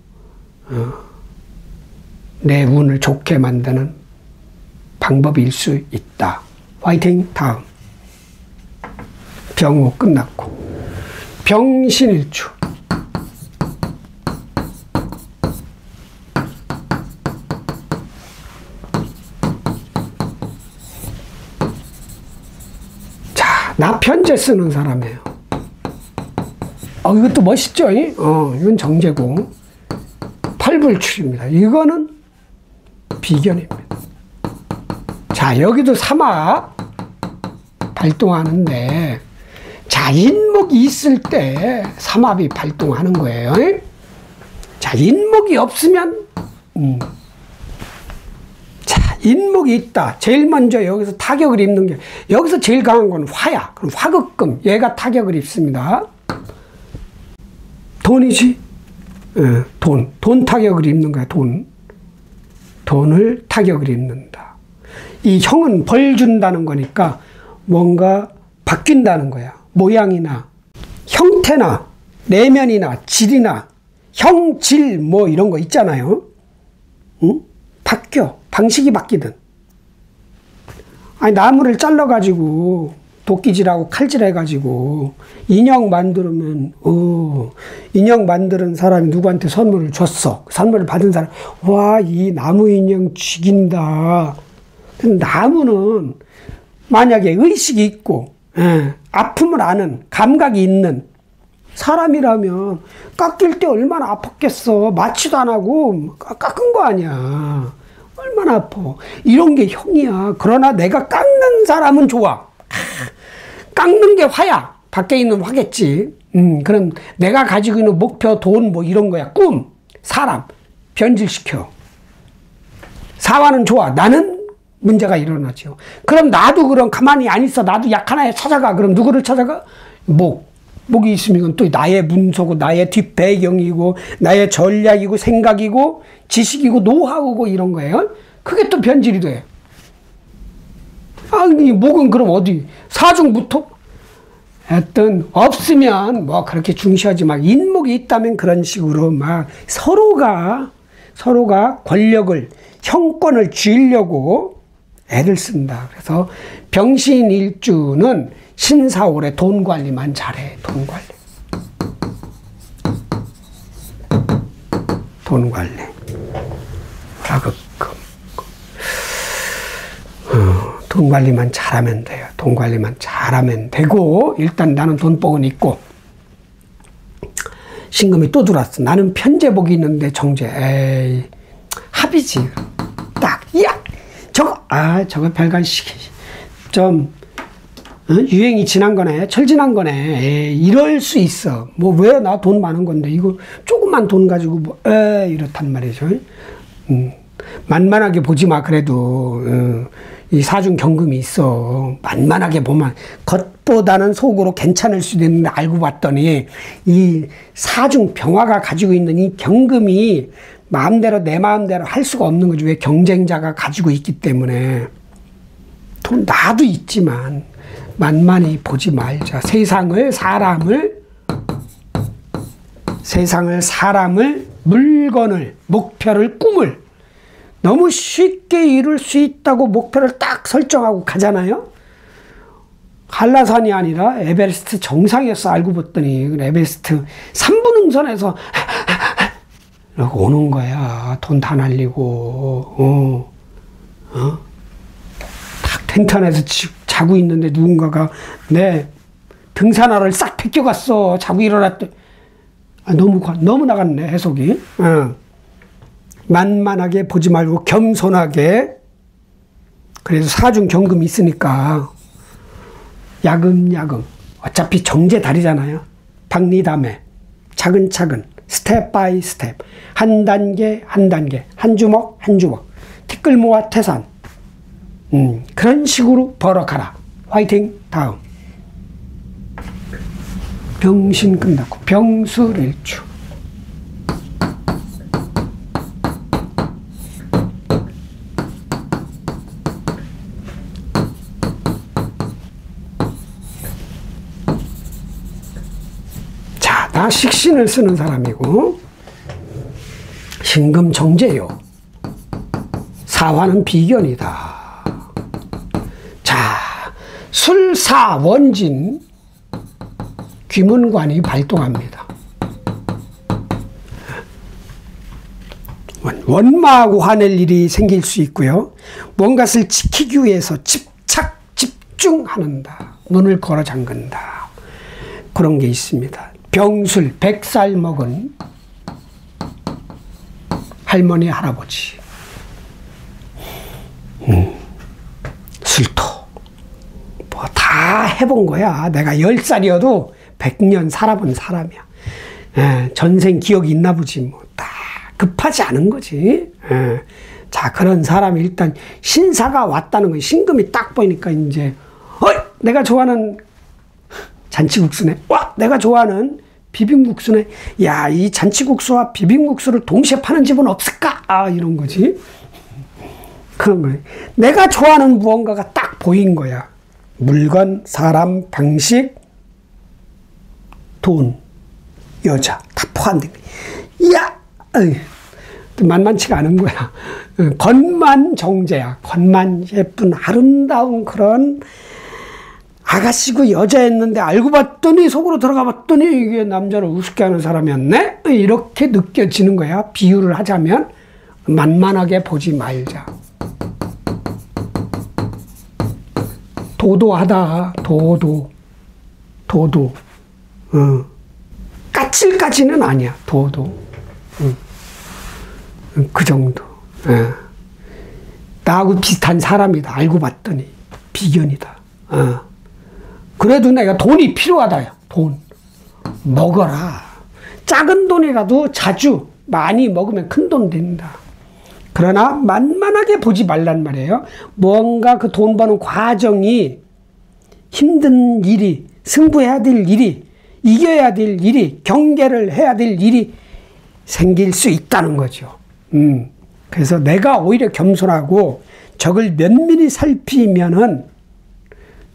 내 운을 좋게 만드는 방법일 수 있다. 화이팅. 다음. 병호 끝났고 병신일주. 자, 나편제 쓰는 사람이에요. 이것도 멋있죠? 이건 정제고 팔불출입니다. 이거는 비견입니다. 자, 여기도 삼합 발동하는데, 자, 인목이 있을 때 삼합이 발동하는 거예요. 자, 인목이 없으면, 자, 인목이 있다. 제일 먼저 여기서 타격을 입는 게, 여기서 제일 강한 건 화야. 그럼 화극금, 얘가 타격을 입습니다. 돈이지? 돈 타격을 입는 거야, 돈을 타격을 입는다. 이 형은 벌 준다는 거니까 뭔가 바뀐다는 거야. 모양이나 형태나 내면이나 질이나 형질 뭐 이런 거 있잖아요. 바뀌어. 방식이 바뀌든. 아니, 나무를 잘라가지고 도끼질하고 칼질해가지고 인형 만들면 인형 만드는 사람이 누구한테 선물을 줬어. 선물을 받은 사람, 와, 이 나무 인형 죽인다. 나무는 만약에 의식이 있고 아픔을 아는 감각이 있는 사람이라면 깎일 때 얼마나 아팠겠어. 마취도 안 하고 깎은 거 아니야. 얼마나 아파. 이런 게 형이야. 그러나 내가 깎는 사람은 좋아. 깎는 게 화야. 밖에 있는 화겠지. 그럼 내가 가지고 있는 목표, 돈 뭐 이런 거야. 꿈, 사람 변질시켜. 사화는 좋아. 나는 문제가 일어나죠. 그럼 나도 그럼 가만히 안 있어. 나도 약한 아이 찾아가. 그럼 누구를 찾아가? 목이 있으면 또 나의 문서고 나의 뒷배경이고 나의 전략이고 생각이고 지식이고 노하우고 이런 거예요. 그게 또 변질이 돼. 아니, 목은 그럼 어디? 사중무토? 하여튼 없으면 뭐 그렇게 중시하지 마. 인목이 있다면 그런 식으로 막 서로가 권력을, 형권을 쥐려고 애를 쓴다. 그래서 병신일주는 신사월에 돈 관리만 잘해. 돈 관리. 돈 관리. 돈 관리만 잘하면 돼요. 돈 관리만 잘하면 되고, 일단 나는 돈복은 있고, 신금이 또 들어왔어. 나는 편제복이 있는데 정제. 에이, 합이지. 딱, 야! 저거 별간시기. 좀, 유행이 지난 거네. 철 지난 거네. 에이, 이럴 수 있어. 뭐, 왜 나 돈 많은 건데, 이거 조금만 돈 가지고, 뭐, 이렇단 말이죠. 만만하게 보지 마, 그래도. 이 사중 경금이 있어. 만만하게 보면 겉보다는 속으로 괜찮을 수도 있는데 알고 봤더니 이 사중 병화가 가지고 있는 이 경금이 마음대로 내 마음대로 할 수가 없는 거지. 왜? 경쟁자가 가지고 있기 때문에. 돈 나도 있지만 만만히 보지 말자. 세상을, 사람을, 물건을, 목표를, 꿈을 너무 쉽게 이룰 수 있다고 목표를 딱 설정하고 가잖아요. 한라산이 아니라 에베레스트 정상이었어. 알고 봤더니 에베레스트 3분 능선에서 이러고 오는 거야. 돈 다 날리고 딱 텐트 안에서 자고 있는데 누군가가 내 등산화를 싹 벗겨갔어. 자고 일어났더니 너무 나갔네 해석이. 만만하게 보지 말고 겸손하게. 그래서 사중 경금이 있으니까 야금야금. 어차피 정제달이잖아요. 박리담에 차근차근 스텝 바이 스텝, 한 단계 한 단계, 한 주먹 한 주먹, 티끌 모아 태산. 그런 식으로 벌어가라. 화이팅. 다음. 병신 끝났고 병술일주. 자, 나 식신을 쓰는 사람이고 신금정제요. 사화는 비견이다. 자, 술사원진 귀문관이 발동합니다. 원마하고 화낼 일이 생길 수 있고요. 뭔가를 지키기 위해서 집중하는다. 눈을 걸어 잠근다. 그런 게 있습니다. 병술 100살 먹은 할머니 할아버지. 술토. 뭐 다 해본 거야. 내가 10살이어도 100년 살아본 사람이야. 전생 기억이 있나 보지. 뭐 다 급하지 않은 거지. 자, 그런 사람이 일단 신사가 왔다는 거. 신금이 딱 보이니까 이제 내가 좋아하는 잔치국수네. 내가 좋아하는 비빔국수네. 야, 이 잔치국수와 비빔국수를 동시에 파는 집은 없을까? 이런 거지. 그런 거예요. 내가 좋아하는 무언가가 딱 보인 거야. 물건, 사람, 방식, 돈, 여자 다 포함된 거야. 이야, 만만치가 않은 거야. 겉만 정제야. 겉만 예쁜 아름다운 그런 아가씨고 여자였는데 알고 봤더니 속으로 들어가 봤더니 이게 남자를 우습게 하는 사람이었네? 이렇게 느껴지는 거야. 비유를 하자면 만만하게 보지 말자. 도도하다. 도도. 까칠까지는 아니야. 도도. 그 정도. 나하고 비슷한 사람이다. 알고 봤더니 비견이다. 그래도 내가 돈이 필요하다. 돈. 먹어라. 작은 돈이라도 자주 많이 먹으면 큰 돈 된다. 그러나 만만하게 보지 말란 말이에요. 뭔가 그 돈 버는 과정이 힘든 일이, 승부해야 될 일이, 이겨야 될 일이, 경계를 해야 될 일이 생길 수 있다는 거죠. 그래서 내가 오히려 겸손하고 적을 면밀히 살피면은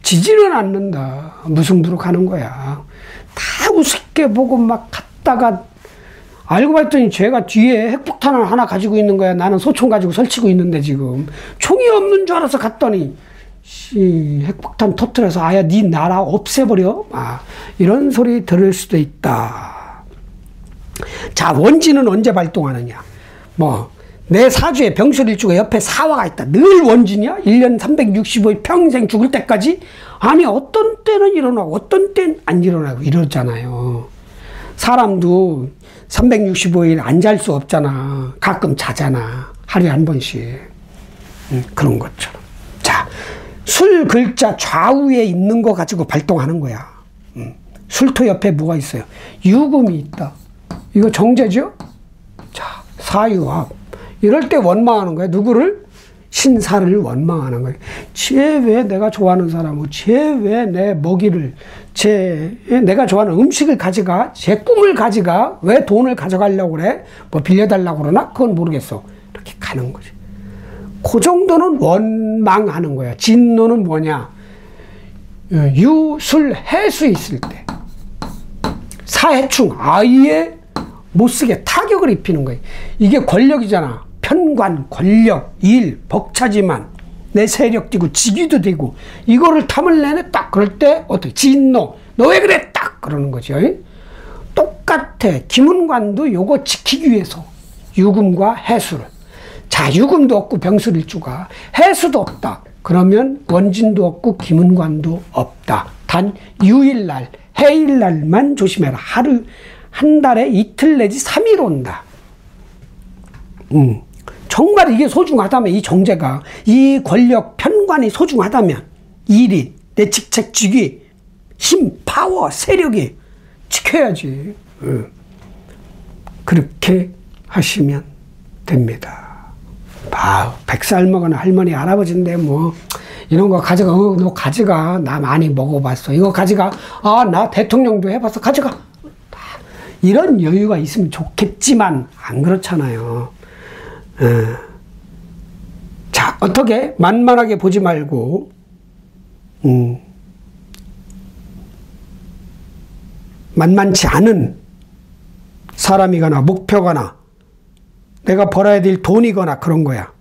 지지는 않는다. 무승부로 가는 거야. 다 우습게 보고 막 갔다가 알고 봤더니 쟤가 뒤에 핵폭탄을 하나 가지고 있는 거야. 나는 소총 가지고 설치고 있는데 지금 총이 없는 줄 알아서 갔더니 핵폭탄 터뜨려서 아야 네 나라 없애버려. 이런 소리 들을 수도 있다. 자, 원진은 언제 발동하느냐. 내 사주에 병술일주가 옆에 사화가 있다. 늘 원진이야? 1년 365일 평생 죽을 때까지? 아니, 어떤 때는 일어나고 어떤 때는 안 일어나고 이러잖아요. 사람도 365일 안 잘 수 없잖아. 가끔 자잖아. 하루에 한 번씩. 그런 것처럼. 자, 술 글자 좌우에 있는 거 가지고 발동하는 거야. 술토 옆에 뭐가 있어요? 유금이 있다. 이거 정제죠? 자, 사유합. 이럴 때 원망하는 거야. 누구를? 신사를 원망하는 거야. 쟤 왜 내가 좋아하는 사람을, 쟤 왜 내 먹이를, 내가 좋아하는 음식을 가져가, 제 꿈을 가져가, 왜 돈을 가져가려고 그래? 뭐 빌려달라고 그러나? 그건 모르겠어. 이렇게 가는 거지. 그 정도는 원망하는 거야. 진노는 뭐냐? 유술 해수 있을 때. 사해충, 아예 못 쓰게 타격을 입히는 거예요. 이게 권력이잖아. 편관, 권력, 일, 벅차지만 내 세력 되고 직위도 되고 이거를 탐을 내네. 딱 그럴 때 어떻게 진노 너 왜 그래 딱 그러는 거죠. 똑같아. 김은관도 요거 지키기 위해서 유금과 해수를. 자, 유금도 없고 병술일주가 해수도 없다. 그러면 원진도 없고 김은관도 없다. 단 유일날 해일날만 조심해라. 하루 한 달에 이틀 내지 3일 온다. 정말 이게 소중하다면, 이 정제가, 이 권력 편관이 소중하다면, 일이, 내 직책, 직위, 힘, 파워, 세력이 지켜야지. 그렇게 하시면 됩니다. 100살 먹은 할머니, 할아버지인데, 뭐, 이런 거 가져가, 너 가져가. 나 많이 먹어봤어. 이거 가져가. 나 대통령도 해봤어. 가져가. 이런 여유가 있으면 좋겠지만, 안 그렇잖아요. 자, 어떻게 만만하게 보지 말고, 만만치 않은 사람이거나 목표거나 내가 벌어야 될 돈이거나 그런 거야.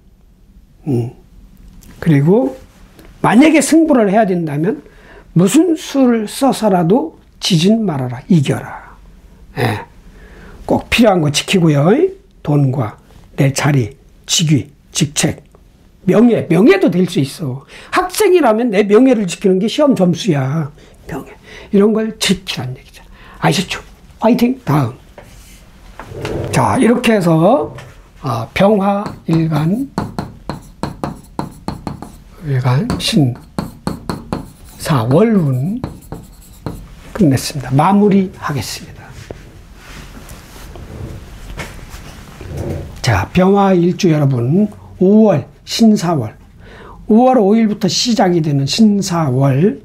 그리고 만약에 승부를 해야 된다면 무슨 수를 써서라도 지진 말아라. 이겨라. 꼭 필요한 거 지키고요. 돈과 내 자리, 직위, 직책, 명예도 될 수 있어. 학생이라면 내 명예를 지키는 게 시험 점수야. 명예. 이런 걸 지키라는 얘기죠. 아시죠? 화이팅! 다음. 자, 이렇게 해서 병화, 일간, 신사, 월운 끝냈습니다. 마무리하겠습니다. 자, 병화 일주 여러분, 5월 신사월, 5월 5일부터 시작이 되는 신사월,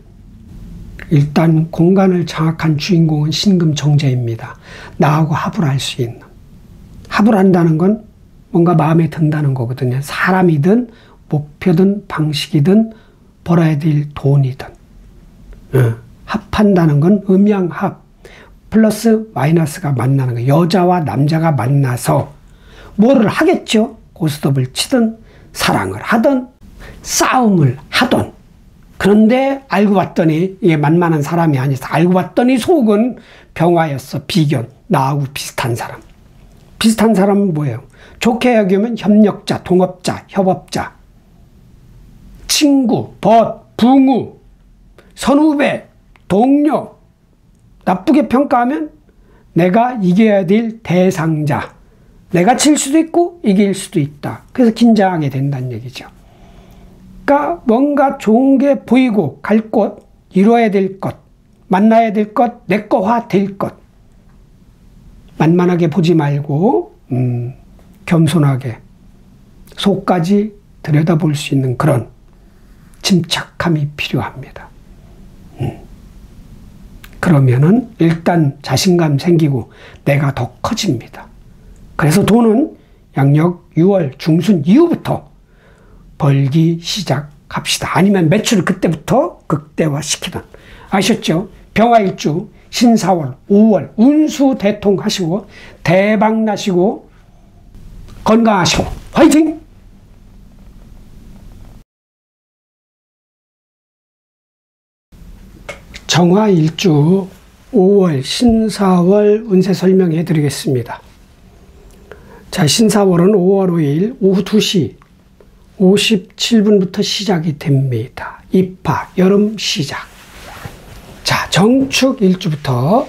일단 공간을 장악한 주인공은 신금 정제입니다. 나하고 합을 할 수 있는. 합을 한다는 건 뭔가 마음에 든다는 거거든요. 사람이든 목표든 방식이든 벌어야 될 돈이든. 합한다는 건 음양합, 플러스 마이너스가 만나는 거예요. 여자와 남자가 만나서 뭐를 하겠죠? 고스톱을 치든 사랑을 하든 싸움을 하든. 그런데 알고 봤더니 이게 만만한 사람이 아니었어. 알고 봤더니 속은 병화였어. 비견. 나하고 비슷한 사람. 비슷한 사람은 뭐예요? 좋게 여기면 협력자, 동업자, 협업자, 친구, 벗, 붕우, 선후배, 동료. 나쁘게 평가하면 내가 이겨야 될 대상자. 내가 질 수도 있고 이길 수도 있다. 그래서 긴장하게 된다는 얘기죠. 그러니까 뭔가 좋은 게 보이고 갈 곳, 이루어야 될 것, 만나야 될 것, 내 거화 될 것. 만만하게 보지 말고 겸손하게 속까지 들여다볼 수 있는 그런 침착함이 필요합니다. 그러면은 일단 자신감 생기고 내가 더 커집니다. 그래서 돈은 양력 6월 중순 이후부터 벌기 시작합시다. 아니면 매출을 그때부터 극대화시키든. 아셨죠? 병화일주 신사월 5월 운수 대통하시고 대박 나시고 건강하시고 화이팅! 정화일주 5월 신사월 운세 설명해 드리겠습니다. 자, 신사월은 5월 5일 오후 2시 57분부터 시작이 됩니다. 입하, 여름 시작. 자, 정축 일주부터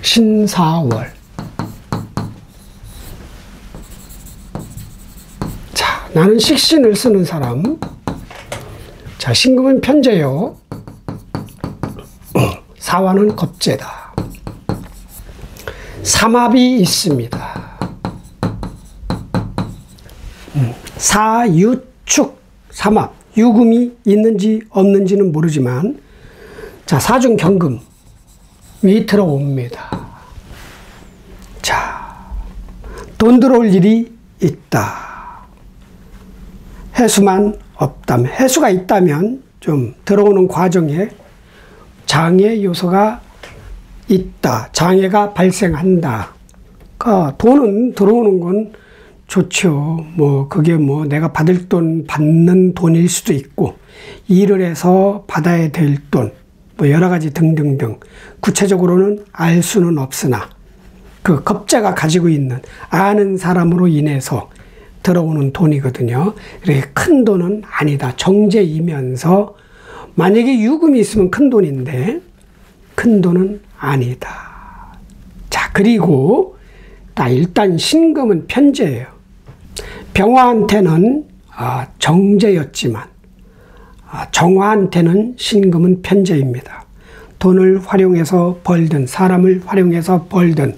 신사월. 자, 나는 식신을 쓰는 사람. 자, 신금은 편재요. 사화는 겁재다. 삼합이 있습니다. 사유축 삼합. 유금이 있는지 없는지는 모르지만, 자, 사중 경금이 들어옵니다. 자, 돈 들어올 일이 있다. 해수만 없다면, 해수가 있다면 좀 들어오는 과정에 장애 요소가 있다. 장애가 발생한다. 그러니까 돈은 들어오는 건 좋죠. 뭐 그게 뭐 내가 받을 돈 받는 돈일 수도 있고 일을 해서 받아야 될 돈, 뭐 여러 가지 등등등 구체적으로는 알 수는 없으나 그 겁자가 가지고 있는 아는 사람으로 인해서 들어오는 돈이거든요. 이렇게 큰 돈은 아니다. 정제이면서 만약에 유금이 있으면 큰 돈인데 큰 돈은 아니다. 자, 그리고 일단 신금은 편제예요. 병화한테는 정제였지만 정화한테는 신금은 편제입니다. 돈을 활용해서 벌든 사람을 활용해서 벌든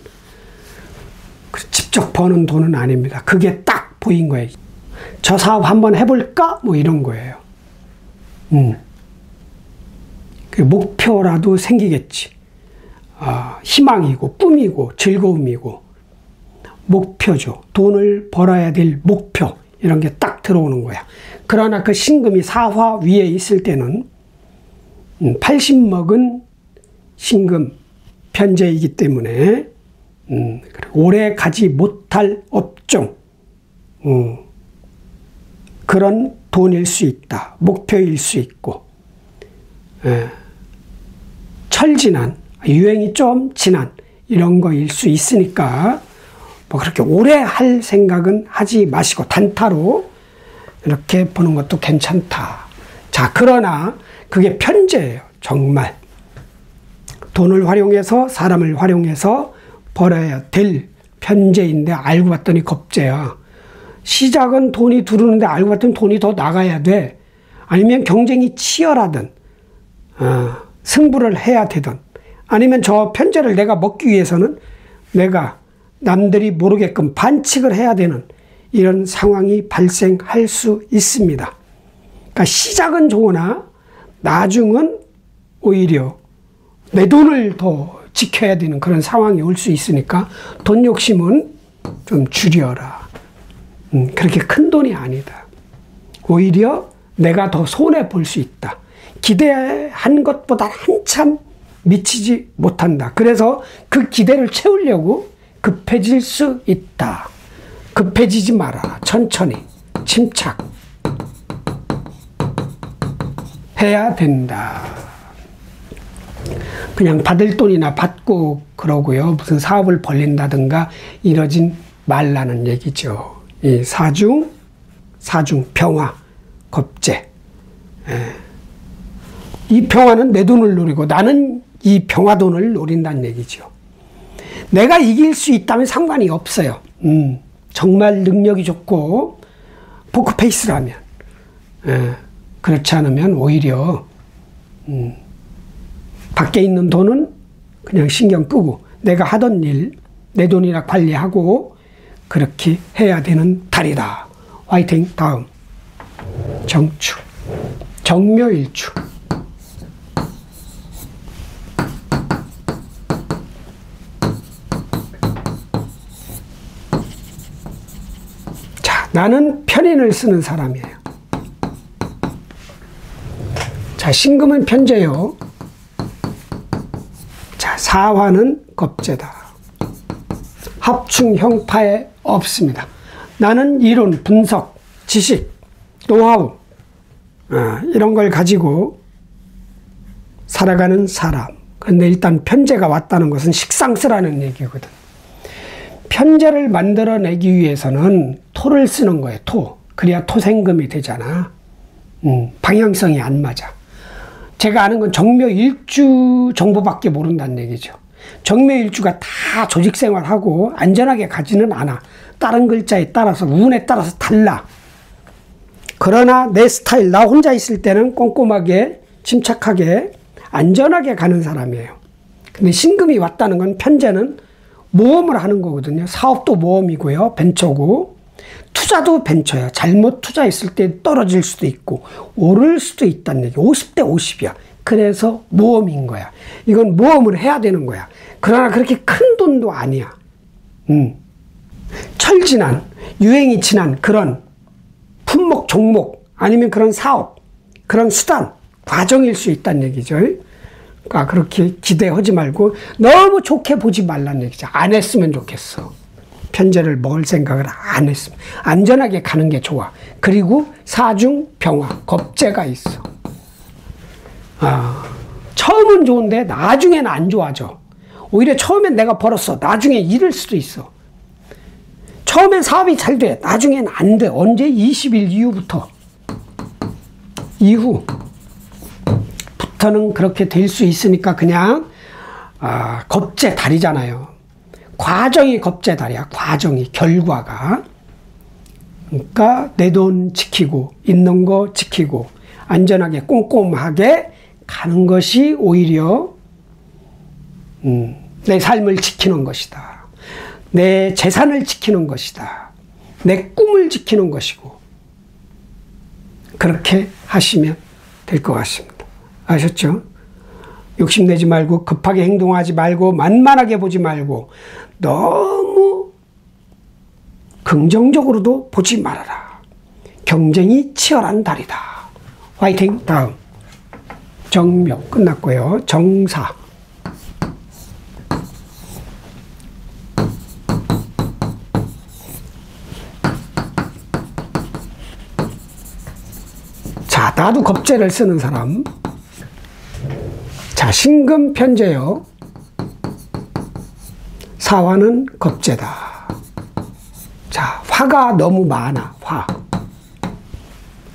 직접 버는 돈은 아닙니다. 그게 딱 보인 거예요. 저 사업 한번 해볼까? 뭐 이런 거예요. 그 목표라도 생기겠지. 희망이고 꿈이고 즐거움이고 목표죠. 돈을 벌어야 될 목표 이런 게 딱 들어오는 거야. 그러나 그 신금이 사화 위에 있을 때는 80먹은 신금 편제이기 때문에 오래 가지 못할 업종 그런 돈일 수 있다. 목표일 수 있고 철지난 유행이 좀 지난 이런 거일 수 있으니까 뭐 그렇게 오래 할 생각은 하지 마시고 단타로 이렇게 보는 것도 괜찮다. 자, 그러나 그게 편제예요. 정말 돈을 활용해서 사람을 활용해서 벌어야 될 편제인데 알고 봤더니 겁제야. 시작은 돈이 들어오는데 알고 봤더니 돈이 더 나가야 돼. 아니면 경쟁이 치열하든 승부를 해야 되든 아니면 저 편제를 내가 먹기 위해서는 내가 남들이 모르게끔 반칙을 해야 되는 이런 상황이 발생할 수 있습니다. 그러니까 시작은 좋으나 나중은 오히려 내 돈을 더 지켜야 되는 그런 상황이 올 수 있으니까 돈 욕심은 좀 줄여라. 그렇게 큰 돈이 아니다. 오히려 내가 더 손해 볼 수 있다. 기대한 것보다 한참 미치지 못한다. 그래서 그 기대를 채우려고 급해질 수 있다. 급해지지 마라. 천천히 침착 해야 된다. 그냥 받을 돈이나 받고 그러고요. 무슨 사업을 벌린다든가 이러진 말라는 얘기죠. 이 사중, 병화, 겁재. 이 병화는 내 돈을 노리고 나는 이 병화 돈을 노린다는 얘기죠. 내가 이길 수 있다면 상관이 없어요. 정말 능력이 좋고 포크페이스라면. 그렇지 않으면 오히려 밖에 있는 돈은 그냥 신경 끄고 내가 하던 일, 내 돈이나 관리하고 그렇게 해야 되는 달이다. 화이팅. 다음 정축, 정묘일축. 자, 나는 편인을 쓰는 사람이에요. 자, 신금은 편제요. 자, 사화는 겁재다. 합충 형파에 없습니다. 나는 이론, 분석, 지식, 노하우 이런 걸 가지고 살아가는 사람. 그런데 일단 편제가 왔다는 것은 식상스라는 얘기거든. 편제를 만들어내기 위해서는 토를 쓰는 거예요. 토. 그래야 토생금이 되잖아. 방향성이 안 맞아. 제가 아는 건 정묘일주 정보밖에 모른다는 얘기죠. 정묘일주가 다 조직생활하고 안전하게 가지는 않아. 다른 글자에 따라서 운에 따라서 달라. 그러나 내 스타일, 나 혼자 있을 때는 꼼꼼하게 침착하게 안전하게 가는 사람이에요. 근데 신금이 왔다는 건 편제는 모험을 하는 거거든요. 사업도 모험이고요. 벤처고 투자도 벤처야. 잘못 투자했을 때 떨어질 수도 있고 오를 수도 있다는 얘기. 50대 50이야. 그래서 모험인 거야. 이건 모험을 해야 되는 거야. 그러나 그렇게 큰 돈도 아니야. 철지난, 유행이 지난 그런 품목, 종목 아니면 그런 사업, 그런 수단, 과정일 수 있다는 얘기죠. 그러니까 그렇게 기대하지 말고 너무 좋게 보지 말라는 얘기죠. 안 했으면 좋겠어. 편제를 먹을 생각을 안 했습니다. 안전하게 가는 게 좋아. 그리고 사중병화, 겁재가 있어. 처음은 좋은데 나중에는 안 좋아져. 오히려 처음엔 내가 벌었어. 나중에 잃을 수도 있어. 처음엔 사업이 잘 돼. 나중엔 안 돼. 언제? 20일 이후부터. 이후부터는 그렇게 될 수 있으니까 그냥 겁재 달이잖아요. 과정이 겁재 달이야. 과정이, 결과가. 그러니까 내 돈 지키고 있는 거 지키고 안전하게 꼼꼼하게 가는 것이 오히려 내 삶을 지키는 것이다. 내 재산을 지키는 것이다. 내 꿈을 지키는 것이고 그렇게 하시면 될 것 같습니다. 아셨죠? 욕심내지 말고 급하게 행동하지 말고 만만하게 보지 말고 너무 긍정적으로도 보지 말아라. 경쟁이 치열한 달이다. 화이팅! 다음 정묘 끝났고요. 정사. 자, 나도 겁재를 쓰는 사람. 자, 신금 편제요. 사화는 겁재다. 자, 화가 너무 많아. 화.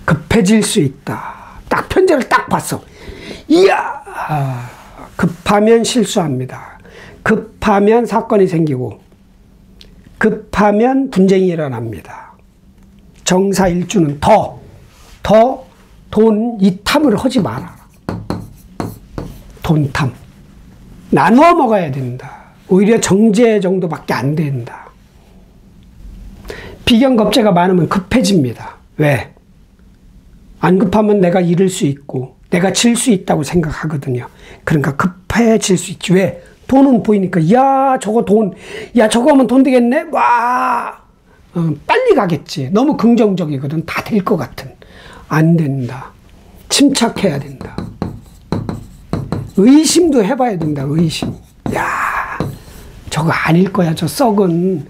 급해질 수 있다. 딱 편제를 딱 봤어. 이야! 급하면 실수합니다. 급하면 사건이 생기고 급하면 분쟁이 일어납니다. 정사일주는 더 돈 이탐을 하지 마라. 돈탐. 나누어 먹어야 된다. 오히려 정제 정도밖에 안 된다. 비견겁재가 많으면 급해집니다. 왜? 안 급하면 내가 잃을 수 있고 내가 질 수 있다고 생각하거든요. 그러니까 급해질 수 있지. 왜? 돈은 보이니까 야 저거 하면 돈 되겠네? 와 빨리 가겠지. 너무 긍정적이거든. 다 될 것 같은. 안 된다. 침착해야 된다. 의심도 해봐야 된다. 의심. 야 저거 아닐 거야. 저 썩은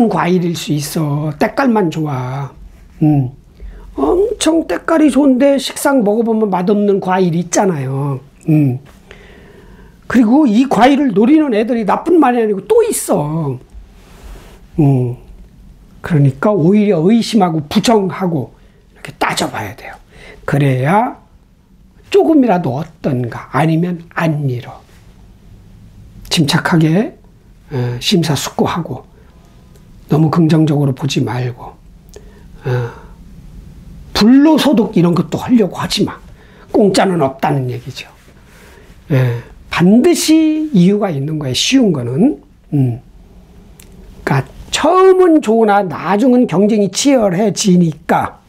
과일일 수 있어. 때깔만 좋아. 엄청 때깔이 좋은데 식상 먹어보면 맛없는 과일이 있잖아요. 그리고 이 과일을 노리는 애들이 나뿐만이 아니고 또 있어. 그러니까 오히려 의심하고 부정하고 이렇게 따져봐야 돼요. 그래야 조금이라도 어떤가 아니면 안 잃어. 침착하게 심사숙고하고 너무 긍정적으로 보지 말고 불로소득 이런 것도 하려고 하지 마. 공짜는 없다는 얘기죠. 반드시 이유가 있는 거예요. 쉬운 거는. 그러니까 처음은 좋으나 나중은 경쟁이 치열해지니까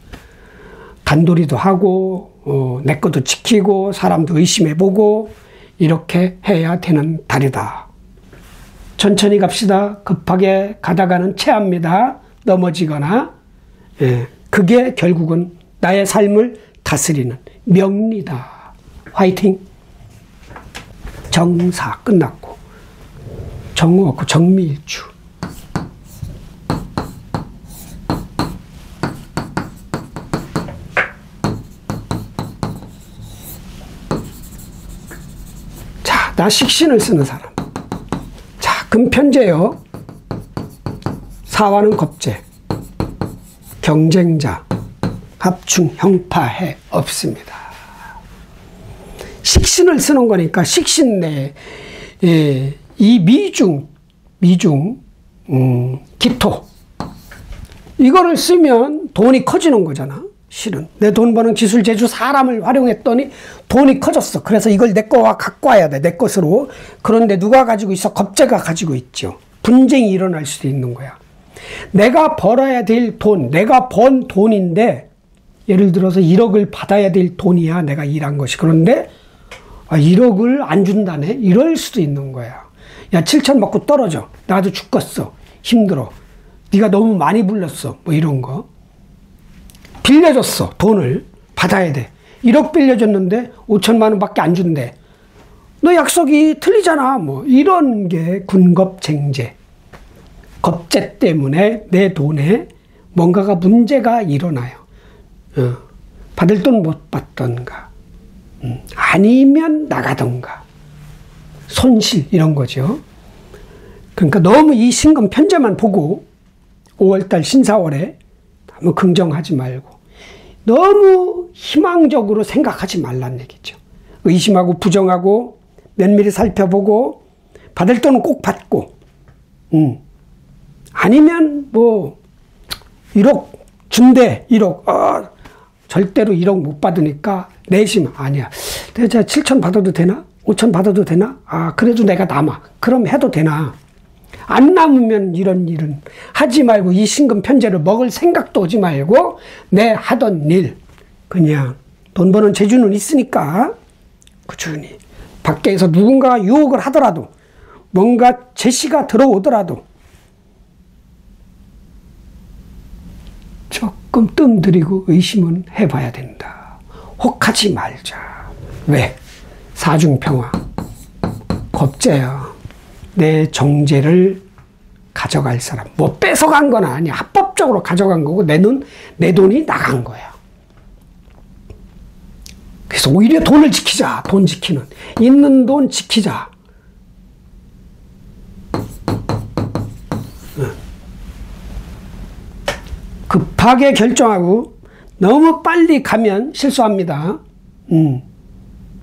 단도리도 하고 내 것도 지키고 사람도 의심해보고 이렇게 해야 되는 달이다. 천천히 갑시다. 급하게 가다가는 체합니다. 넘어지거나. 그게 결국은 나의 삶을 다스리는 명리다. 화이팅! 정사 끝났고 정오 없고 정미일주. 자, 나 식신을 쓰는 사람. 자, 금편제요. 사화는 겁재. 경쟁자. 합충, 형파해 없습니다. 식신을 쓰는 거니까 식신 내에 이 미중 기토 이거를 쓰면 돈이 커지는 거잖아. 실은 내 돈 버는 기술 재주 사람을 활용했더니 돈이 커졌어. 그래서 이걸 내 거와 갖고 와야 돼. 내 것으로. 그런데 누가 가지고 있어? 겁재가 가지고 있죠. 분쟁이 일어날 수도 있는 거야. 내가 벌어야 될 돈, 내가 번 돈인데 예를 들어서 1억을 받아야 될 돈이야. 내가 일한 것이. 그런데 1억을 안 준다네? 이럴 수도 있는 거야. 야, 7천 먹고 떨어져. 나도 죽겠어. 힘들어. 네가 너무 많이 불렀어. 뭐 이런 거. 빌려줬어. 돈을 받아야 돼. 1억 빌려줬는데 5천만 원밖에 안 준대. 너 약속이 틀리잖아. 뭐 이런 게 군겁쟁제. 겁재 때문에 내 돈에 뭔가가 문제가 일어나요. 받을 돈 못 받던가, 아니면 나가던가, 손실 이런 거죠. 그러니까 너무 이 신금 편제만 보고 5월달 신사월에 너무 긍정하지 말고 너무 희망적으로 생각하지 말란 얘기죠. 의심하고 부정하고 면밀히 살펴보고 받을 돈은 꼭 받고, 아니면 뭐 1억 준대, 1억 절대로 1억 못 받으니까 내심 아니야. 내가 7천 받아도 되나? 5천 받아도 되나? 그래도 내가 남아. 그럼 해도 되나? 안 남으면 이런 일은 하지 말고 이 신금 편제를 먹을 생각도 오지 말고 내 하던 일 그냥 돈 버는 재주는 있으니까 꾸준히 밖에서 누군가가 유혹을 하더라도 뭔가 제시가 들어오더라도 조금 뜸들이고 의심은 해봐야 된다. 혹하지 말자. 왜? 사중평화. 겁재야. 내 정제를 가져갈 사람. 뭐 뺏어간 건 아니야. 합법적으로 가져간 거고 내 돈이 나간 거야. 그래서 오히려 돈을 지키자. 돈 지키는. 있는 돈 지키자. 급하게 결정하고 너무 빨리 가면 실수합니다.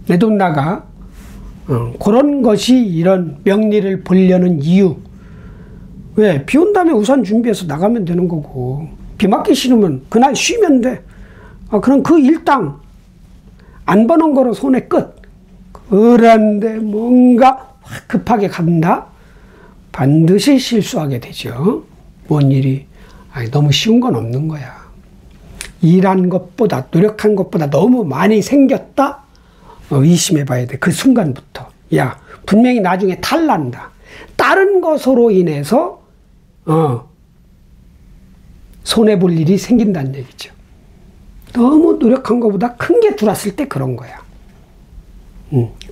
내 돈 나가. 그런 것이 이런 명리를 보려는 이유. 왜? 비 온 다음에 우산 준비해서 나가면 되는 거고, 비 맞기 싫으면 그날 쉬면 돼. 그럼 그 일당 안 버는 거로 손에 끝. 그런데 뭔가 급하게 간다? 반드시 실수하게 되죠. 뭔 일이 너무 쉬운 건 없는 거야. 일한 것보다, 노력한 것보다 너무 많이 생겼다? 의심해 봐야 돼. 그 순간부터. 야, 분명히 나중에 탈난다. 다른 것으로 인해서, 손해볼 일이 생긴다는 얘기죠. 너무 노력한 것보다 큰 게 들어왔을 때 그런 거야.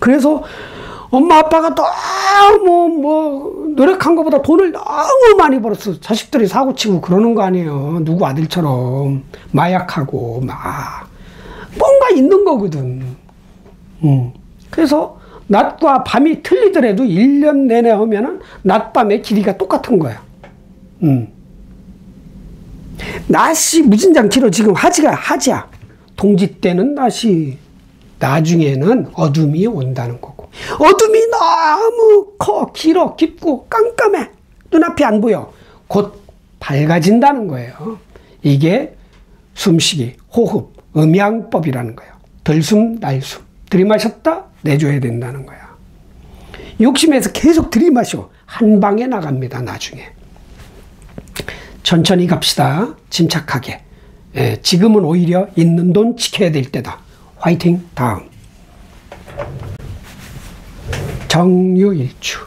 그래서 엄마 아빠가 너무 노력한 것보다 돈을 너무 많이 벌었어. 자식들이 사고치고 그러는 거 아니에요. 누구 아들처럼 마약하고 뭔가 있는 거거든. 그래서 낮과 밤이 틀리더라도 1년 내내 하면은 낮밤의 길이가 똑같은 거야. 낮이 무진장 길어. 지금 하지야. 동지 때는 낮이, 나중에는 어둠이 온다는 거고. 어둠이 너무 길어, 깊고 깜깜해. 눈앞이 안 보여. 곧 밝아진다는 거예요. 이게 숨쉬기, 호흡, 음양법이라는 거예요. 들숨, 날숨. 들이마셨다? 내줘야 된다는 거야. 욕심에서 계속 들이마셔. 한 방에 나갑니다, 나중에. 천천히 갑시다. 침착하게. 지금은 오히려 있는 돈 지켜야 될 때다. 화이팅. 다음. 정유일주.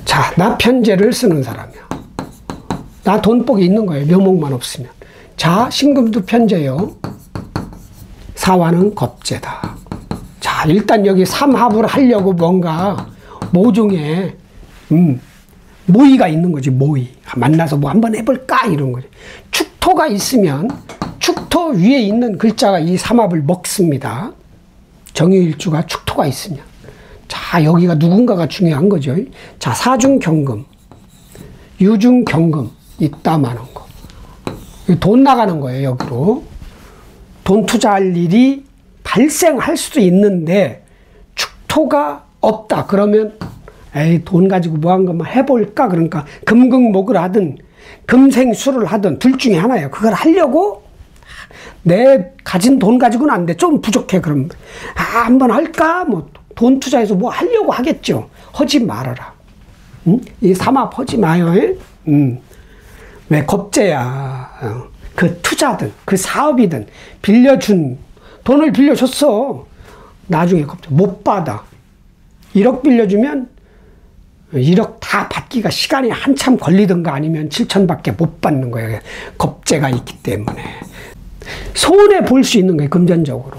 자, 나 편제를 쓰는 사람이야. 나 돈복이 있는 거예요. 묘목만 없으면. 자, 신금도 편제요. 사화는 겁재다. 자, 일단 여기 삼합을 하려고 뭔가 모종의 모의가 있는 거지. 모의. 만나서 뭐 한번 해볼까 이런 거지. 축토가 있으면 축토 위에 있는 글자가 이 삼합을 먹습니다. 정유일주가 축토가 있으면. 자, 여기가 누군가가 중요한 거죠. 자, 사중경금, 유중경금 있다 마는 거. 돈 나가는 거예요. 여기로. 돈 투자할 일이 발생할 수도 있는데 축토가 없다. 그러면 돈 가지고 뭐 한 것만 해볼까? 그러니까 금극목을 하든 금생수를 하든 둘 중에 하나예요. 그걸 하려고 내 가진 돈 가지고는 안 돼. 좀 부족해. 그럼 한번 할까? 뭐 돈 투자해서 뭐 하려고 하겠죠. 하지 말아라. 이 삼합 하지 마요. 왜? 겁재야. 그 투자든 그 사업이든 빌려준 돈을 빌려줬어. 나중에 겁재 못 받아. 1억 빌려주면 1억 다 받기가 시간이 한참 걸리든가 아니면 7천밖에 못 받는 거예요. 겁재가 있기 때문에. 손해 볼 수 있는 거예요, 금전적으로.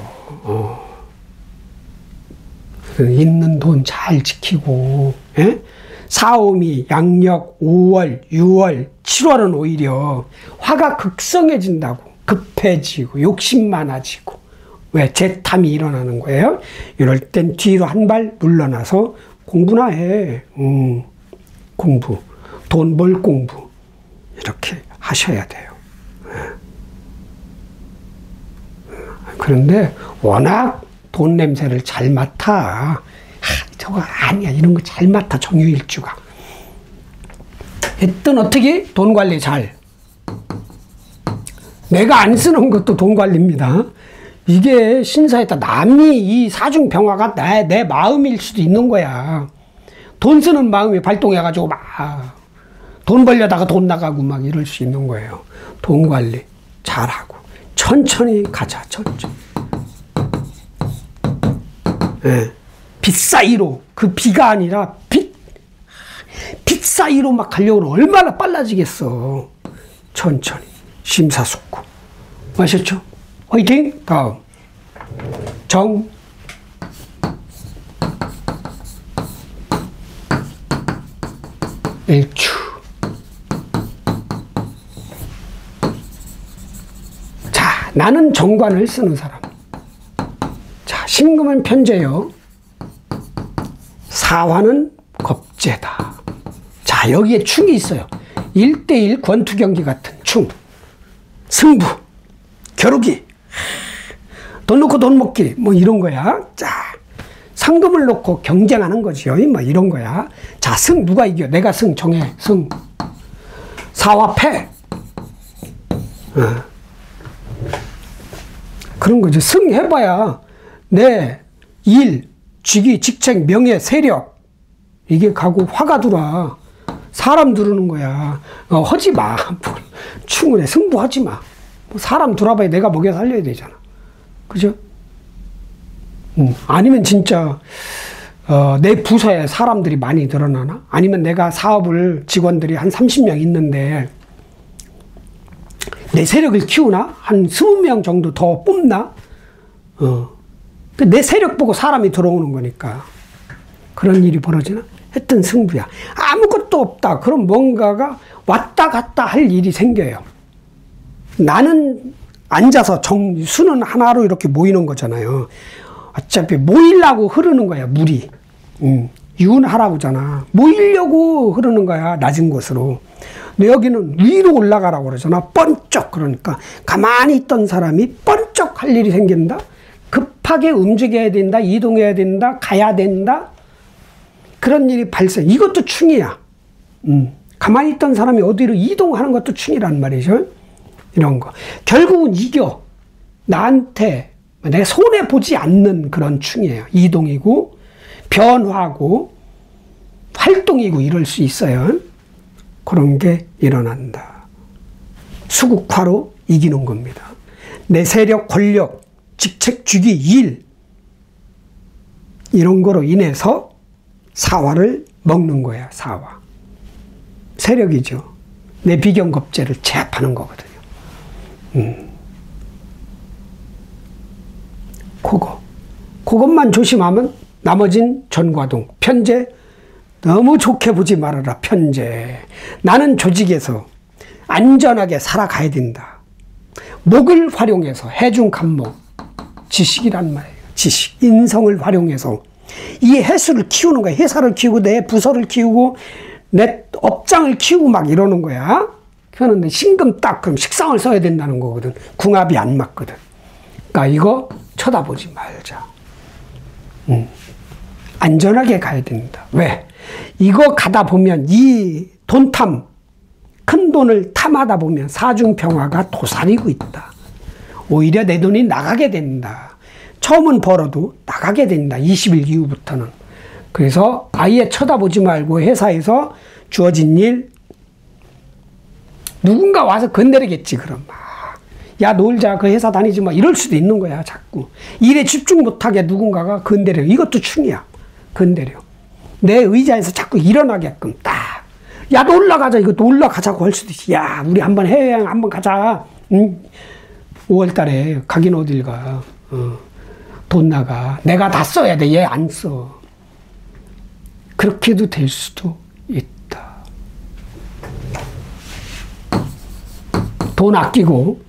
있는 돈 잘 지키고, 예? 사오미, 양력, 5월, 6월, 7월은 오히려 화가 극성해진다고. 급해지고, 욕심 많아지고. 왜? 재탐이 일어나는 거예요. 이럴 땐 뒤로 한 발 물러나서 공부나 해. 공부. 돈 벌 공부. 이렇게 하셔야 돼요. 그런데 워낙 돈 냄새를 잘 맡아. 저거 아니야. 이런 거 잘 맡아. 정유일주가. 했든 어떻게? 돈 관리 잘. 내가 안 쓰는 것도 돈 관리입니다. 이게 신사에다 남이 이 사중병화가 내 마음일 수도 있는 거야. 돈 쓰는 마음이 발동해가지고 막 돈 벌려다가 돈 나가고 막 이럴 수 있는 거예요. 돈 관리 잘하고 천천히 가자. 천천히. 네. 빛 사이로, 그 비가 아니라 빛 사이로 막 가려고 얼마나 빨라지겠어. 천천히 심사숙고. 아셨죠? 화이팅! 다음 정 일추. 자, 나는 정관을 쓰는 사람. 자, 신금은 편재요. 사화는 겁재다. 자, 여기에 충이 있어요. 1대1 권투경기 같은 충. 승부, 겨루기, 돈 놓고 돈 먹기, 뭐 이런 거야. 자, 상금을 놓고 경쟁하는 거죠. 뭐 이런 거야. 자, 승 누가 이겨? 내가 승 정해. 승. 사화 패. 그런 거죠. 승 해봐야 내 일, 직위, 직책, 명예, 세력 이게 가고 화가 들어와. 사람 두르는 거야. 하지 마. 충분해. 승부하지 마. 사람 들어봐야 내가 먹여 살려야 되잖아. 그죠? 아니면 진짜 내 부서에 사람들이 많이 늘어나나? 아니면 내가 사업을 직원들이 한 30명 있는데 내 세력을 키우나? 한 20명 정도 더 뽑나? 내 세력 보고 사람이 들어오는 거니까. 그런 일이 벌어지나? 했던 승부야. 아무것도 없다. 그럼 뭔가가 왔다 갔다 할 일이 생겨요. 나는 앉아서 수는 하나로 이렇게 모이는 거잖아요. 어차피 모이려고 흐르는 거야, 물이. 유은하라고잖아. 모이려고 흐르는 거야, 낮은 곳으로. 근데 여기는 위로 올라가라고 그러잖아. 번쩍. 그러니까 가만히 있던 사람이 번쩍 할 일이 생긴다. 급하게 움직여야 된다. 이동해야 된다. 가야 된다. 그런 일이 발생. 이것도 충이야. 가만히 있던 사람이 어디로 이동하는 것도 충이란 말이죠. 이런 거. 결국은 이겨. 나한테 내가 손해보지 않는 그런 충이에요. 이동이고, 변화고, 활동이고 이럴 수 있어요. 그런 게 일어난다. 수국화로 이기는 겁니다. 내 세력, 권력, 직책, 주기, 일 이런 거로 인해서 사화를 먹는 거야. 사화. 세력이죠. 내 비경겁제를 제압하는 거거든요. 그것만 조심하면 나머진 전과동. 편재 너무 좋게 보지 말아라. 편재. 나는 조직에서 안전하게 살아가야 된다. 목을 활용해서 해중간목. 지식이란 말이에요. 지식. 인성을 활용해서 이 해수를 키우는 거야. 회사를 키우고 내 부서를 키우고 내 업장을 키우고 막 이러는 거야. 그러는데 신금 딱 그럼 식상을 써야 된다는 거거든. 궁합이 안 맞거든. 그러니까 이거 쳐다보지 말자. 안전하게 가야 된다. 왜? 이거 가다 보면 이 돈탐, 큰 돈을 탐하다 보면 사중평화가 도사리고 있다. 오히려 내 돈이 나가게 된다. 처음은 벌어도 나가게 된다. 20일 이후부터는. 그래서 아예 쳐다보지 말고 회사에서 주어진 일 누군가 와서 건드리겠지. 그럼 막 야 놀자 그 회사 다니지 마 이럴 수도 있는 거야. 자꾸 일에 집중 못하게 누군가가 건드려. 이것도 충이야. 건드려. 내 의자에서 자꾸 일어나게끔 딱 야 놀러 가자. 이거 놀러 가자고 할 수도 있지. 야 우리 한번 해외여행 한번 가자. 5월 달에 가긴 어딜 가. 돈 나가. 내가 다 써야 돼. 얘 안 써. 그렇게도 될 수도 있다. 돈 아끼고,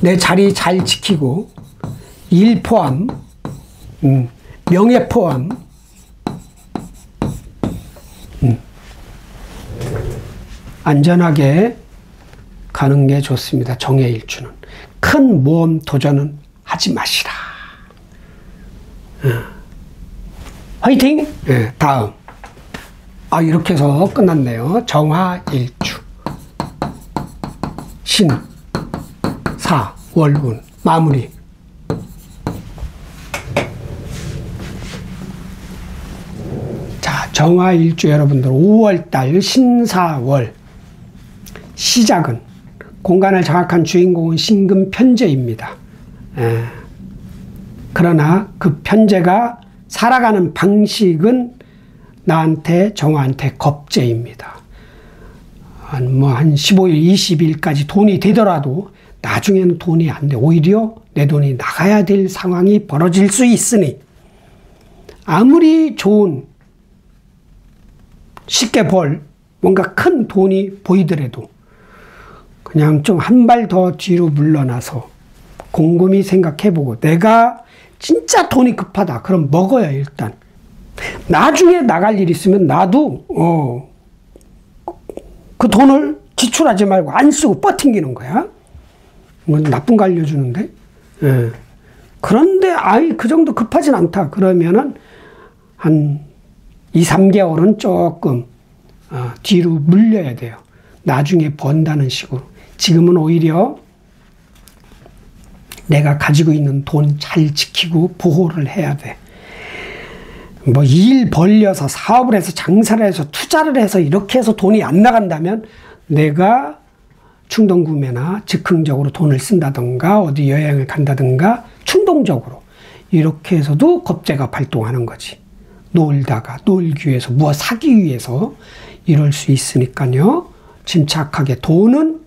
내 자리 잘 지키고, 일 포함, 명예 포함, 안전하게 가는 게 좋습니다. 정해일주는. 큰 모험 도전은 하지 마시라. 화이팅! 네, 다음. 이렇게 해서 끝났네요. 정화일주. 신, 사, 월운, 마무리. 자, 정화일주 여러분들 5월달 신사월. 시작은 공간을 장악한 주인공은 신금 편재입니다. 그러나 그 편재가 살아가는 방식은 나한테, 정화한테 겁재입니다. 한 15일, 20일까지 돈이 되더라도 나중에는 돈이 안 돼. 오히려 내 돈이 나가야 될 상황이 벌어질 수 있으니 아무리 좋은, 쉽게 벌, 뭔가 큰 돈이 보이더라도 그냥 좀 한 발 더 뒤로 물러나서 곰곰이 생각해보고 내가 진짜 돈이 급하다. 그럼 먹어야 일단. 나중에 나갈 일 있으면 나도 그 돈을 지출하지 말고 안 쓰고 버팅기는 거야. 나쁜 거 알려주는데. 그런데 그 정도 급하진 않다. 그러면은 한 2, 3개월은 조금 뒤로 물려야 돼요. 나중에 번다는 식으로. 지금은 오히려 내가 가지고 있는 돈 잘 지키고 보호를 해야 돼. 일 벌려서 사업을 해서 장사를 해서 투자를 해서 이렇게 해서 돈이 안 나간다면 내가 충동구매나 즉흥적으로 돈을 쓴다든가 어디 여행을 간다든가 충동적으로 이렇게 해서도 겁재가 발동하는 거지. 놀기 위해서, 무엇 사기 위해서 이럴 수 있으니까요. 침착하게 돈은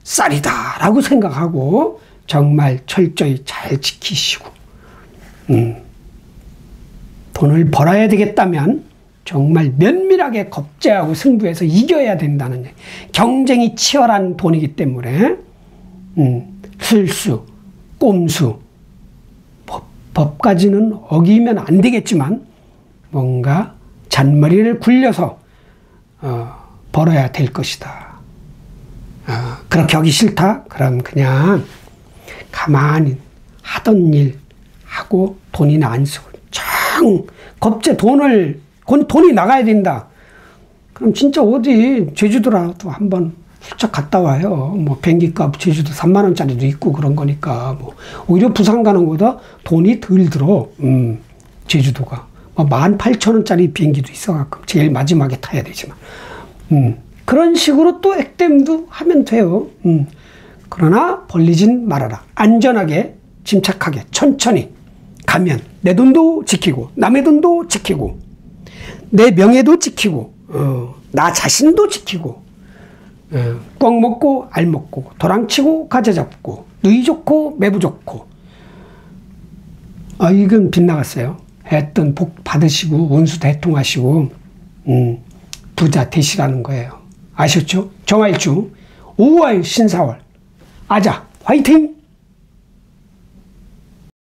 쌀이다 라고 생각하고 정말 철저히 잘 지키시고 돈을 벌어야 되겠다면 정말 면밀하게 겁재하고 승부해서 이겨야 된다는 얘기. 경쟁이 치열한 돈이기 때문에 술수, 꼼수, 법까지는 어기면 안 되겠지만 뭔가 잔머리를 굴려서 벌어야 될 것이다. 그렇게 하기 싫다? 그럼 그냥 가만히 하던 일 하고 돈이나 안 쓰고 겁재 돈이 나가야 된다. 그럼 진짜 어디 제주도라도 한번 훌쩍 갔다 와요. 비행기값 제주도 3만 원짜리도 있고 그런 거니까 오히려 부산 가는 것보다 돈이 덜 들어. 제주도가 18,000원짜리 비행기도 있어 가끔 제일 마지막에 타야 되지만 그런 식으로 또 액땜도 하면 돼요. 그러나 벌리진 말아라. 안전하게 침착하게 천천히 가면 내 돈도 지키고 남의 돈도 지키고 내 명예도 지키고 나 자신도 지키고 꽉 먹고 알 먹고 도랑치고 가재 잡고 누이 좋고 매부 좋고 이건 빗나갔어요. 했던 복 받으시고 운수 대통하시고 부자 되시라는 거예요. 아셨죠? 정화일주 5월 신사월 아자 화이팅!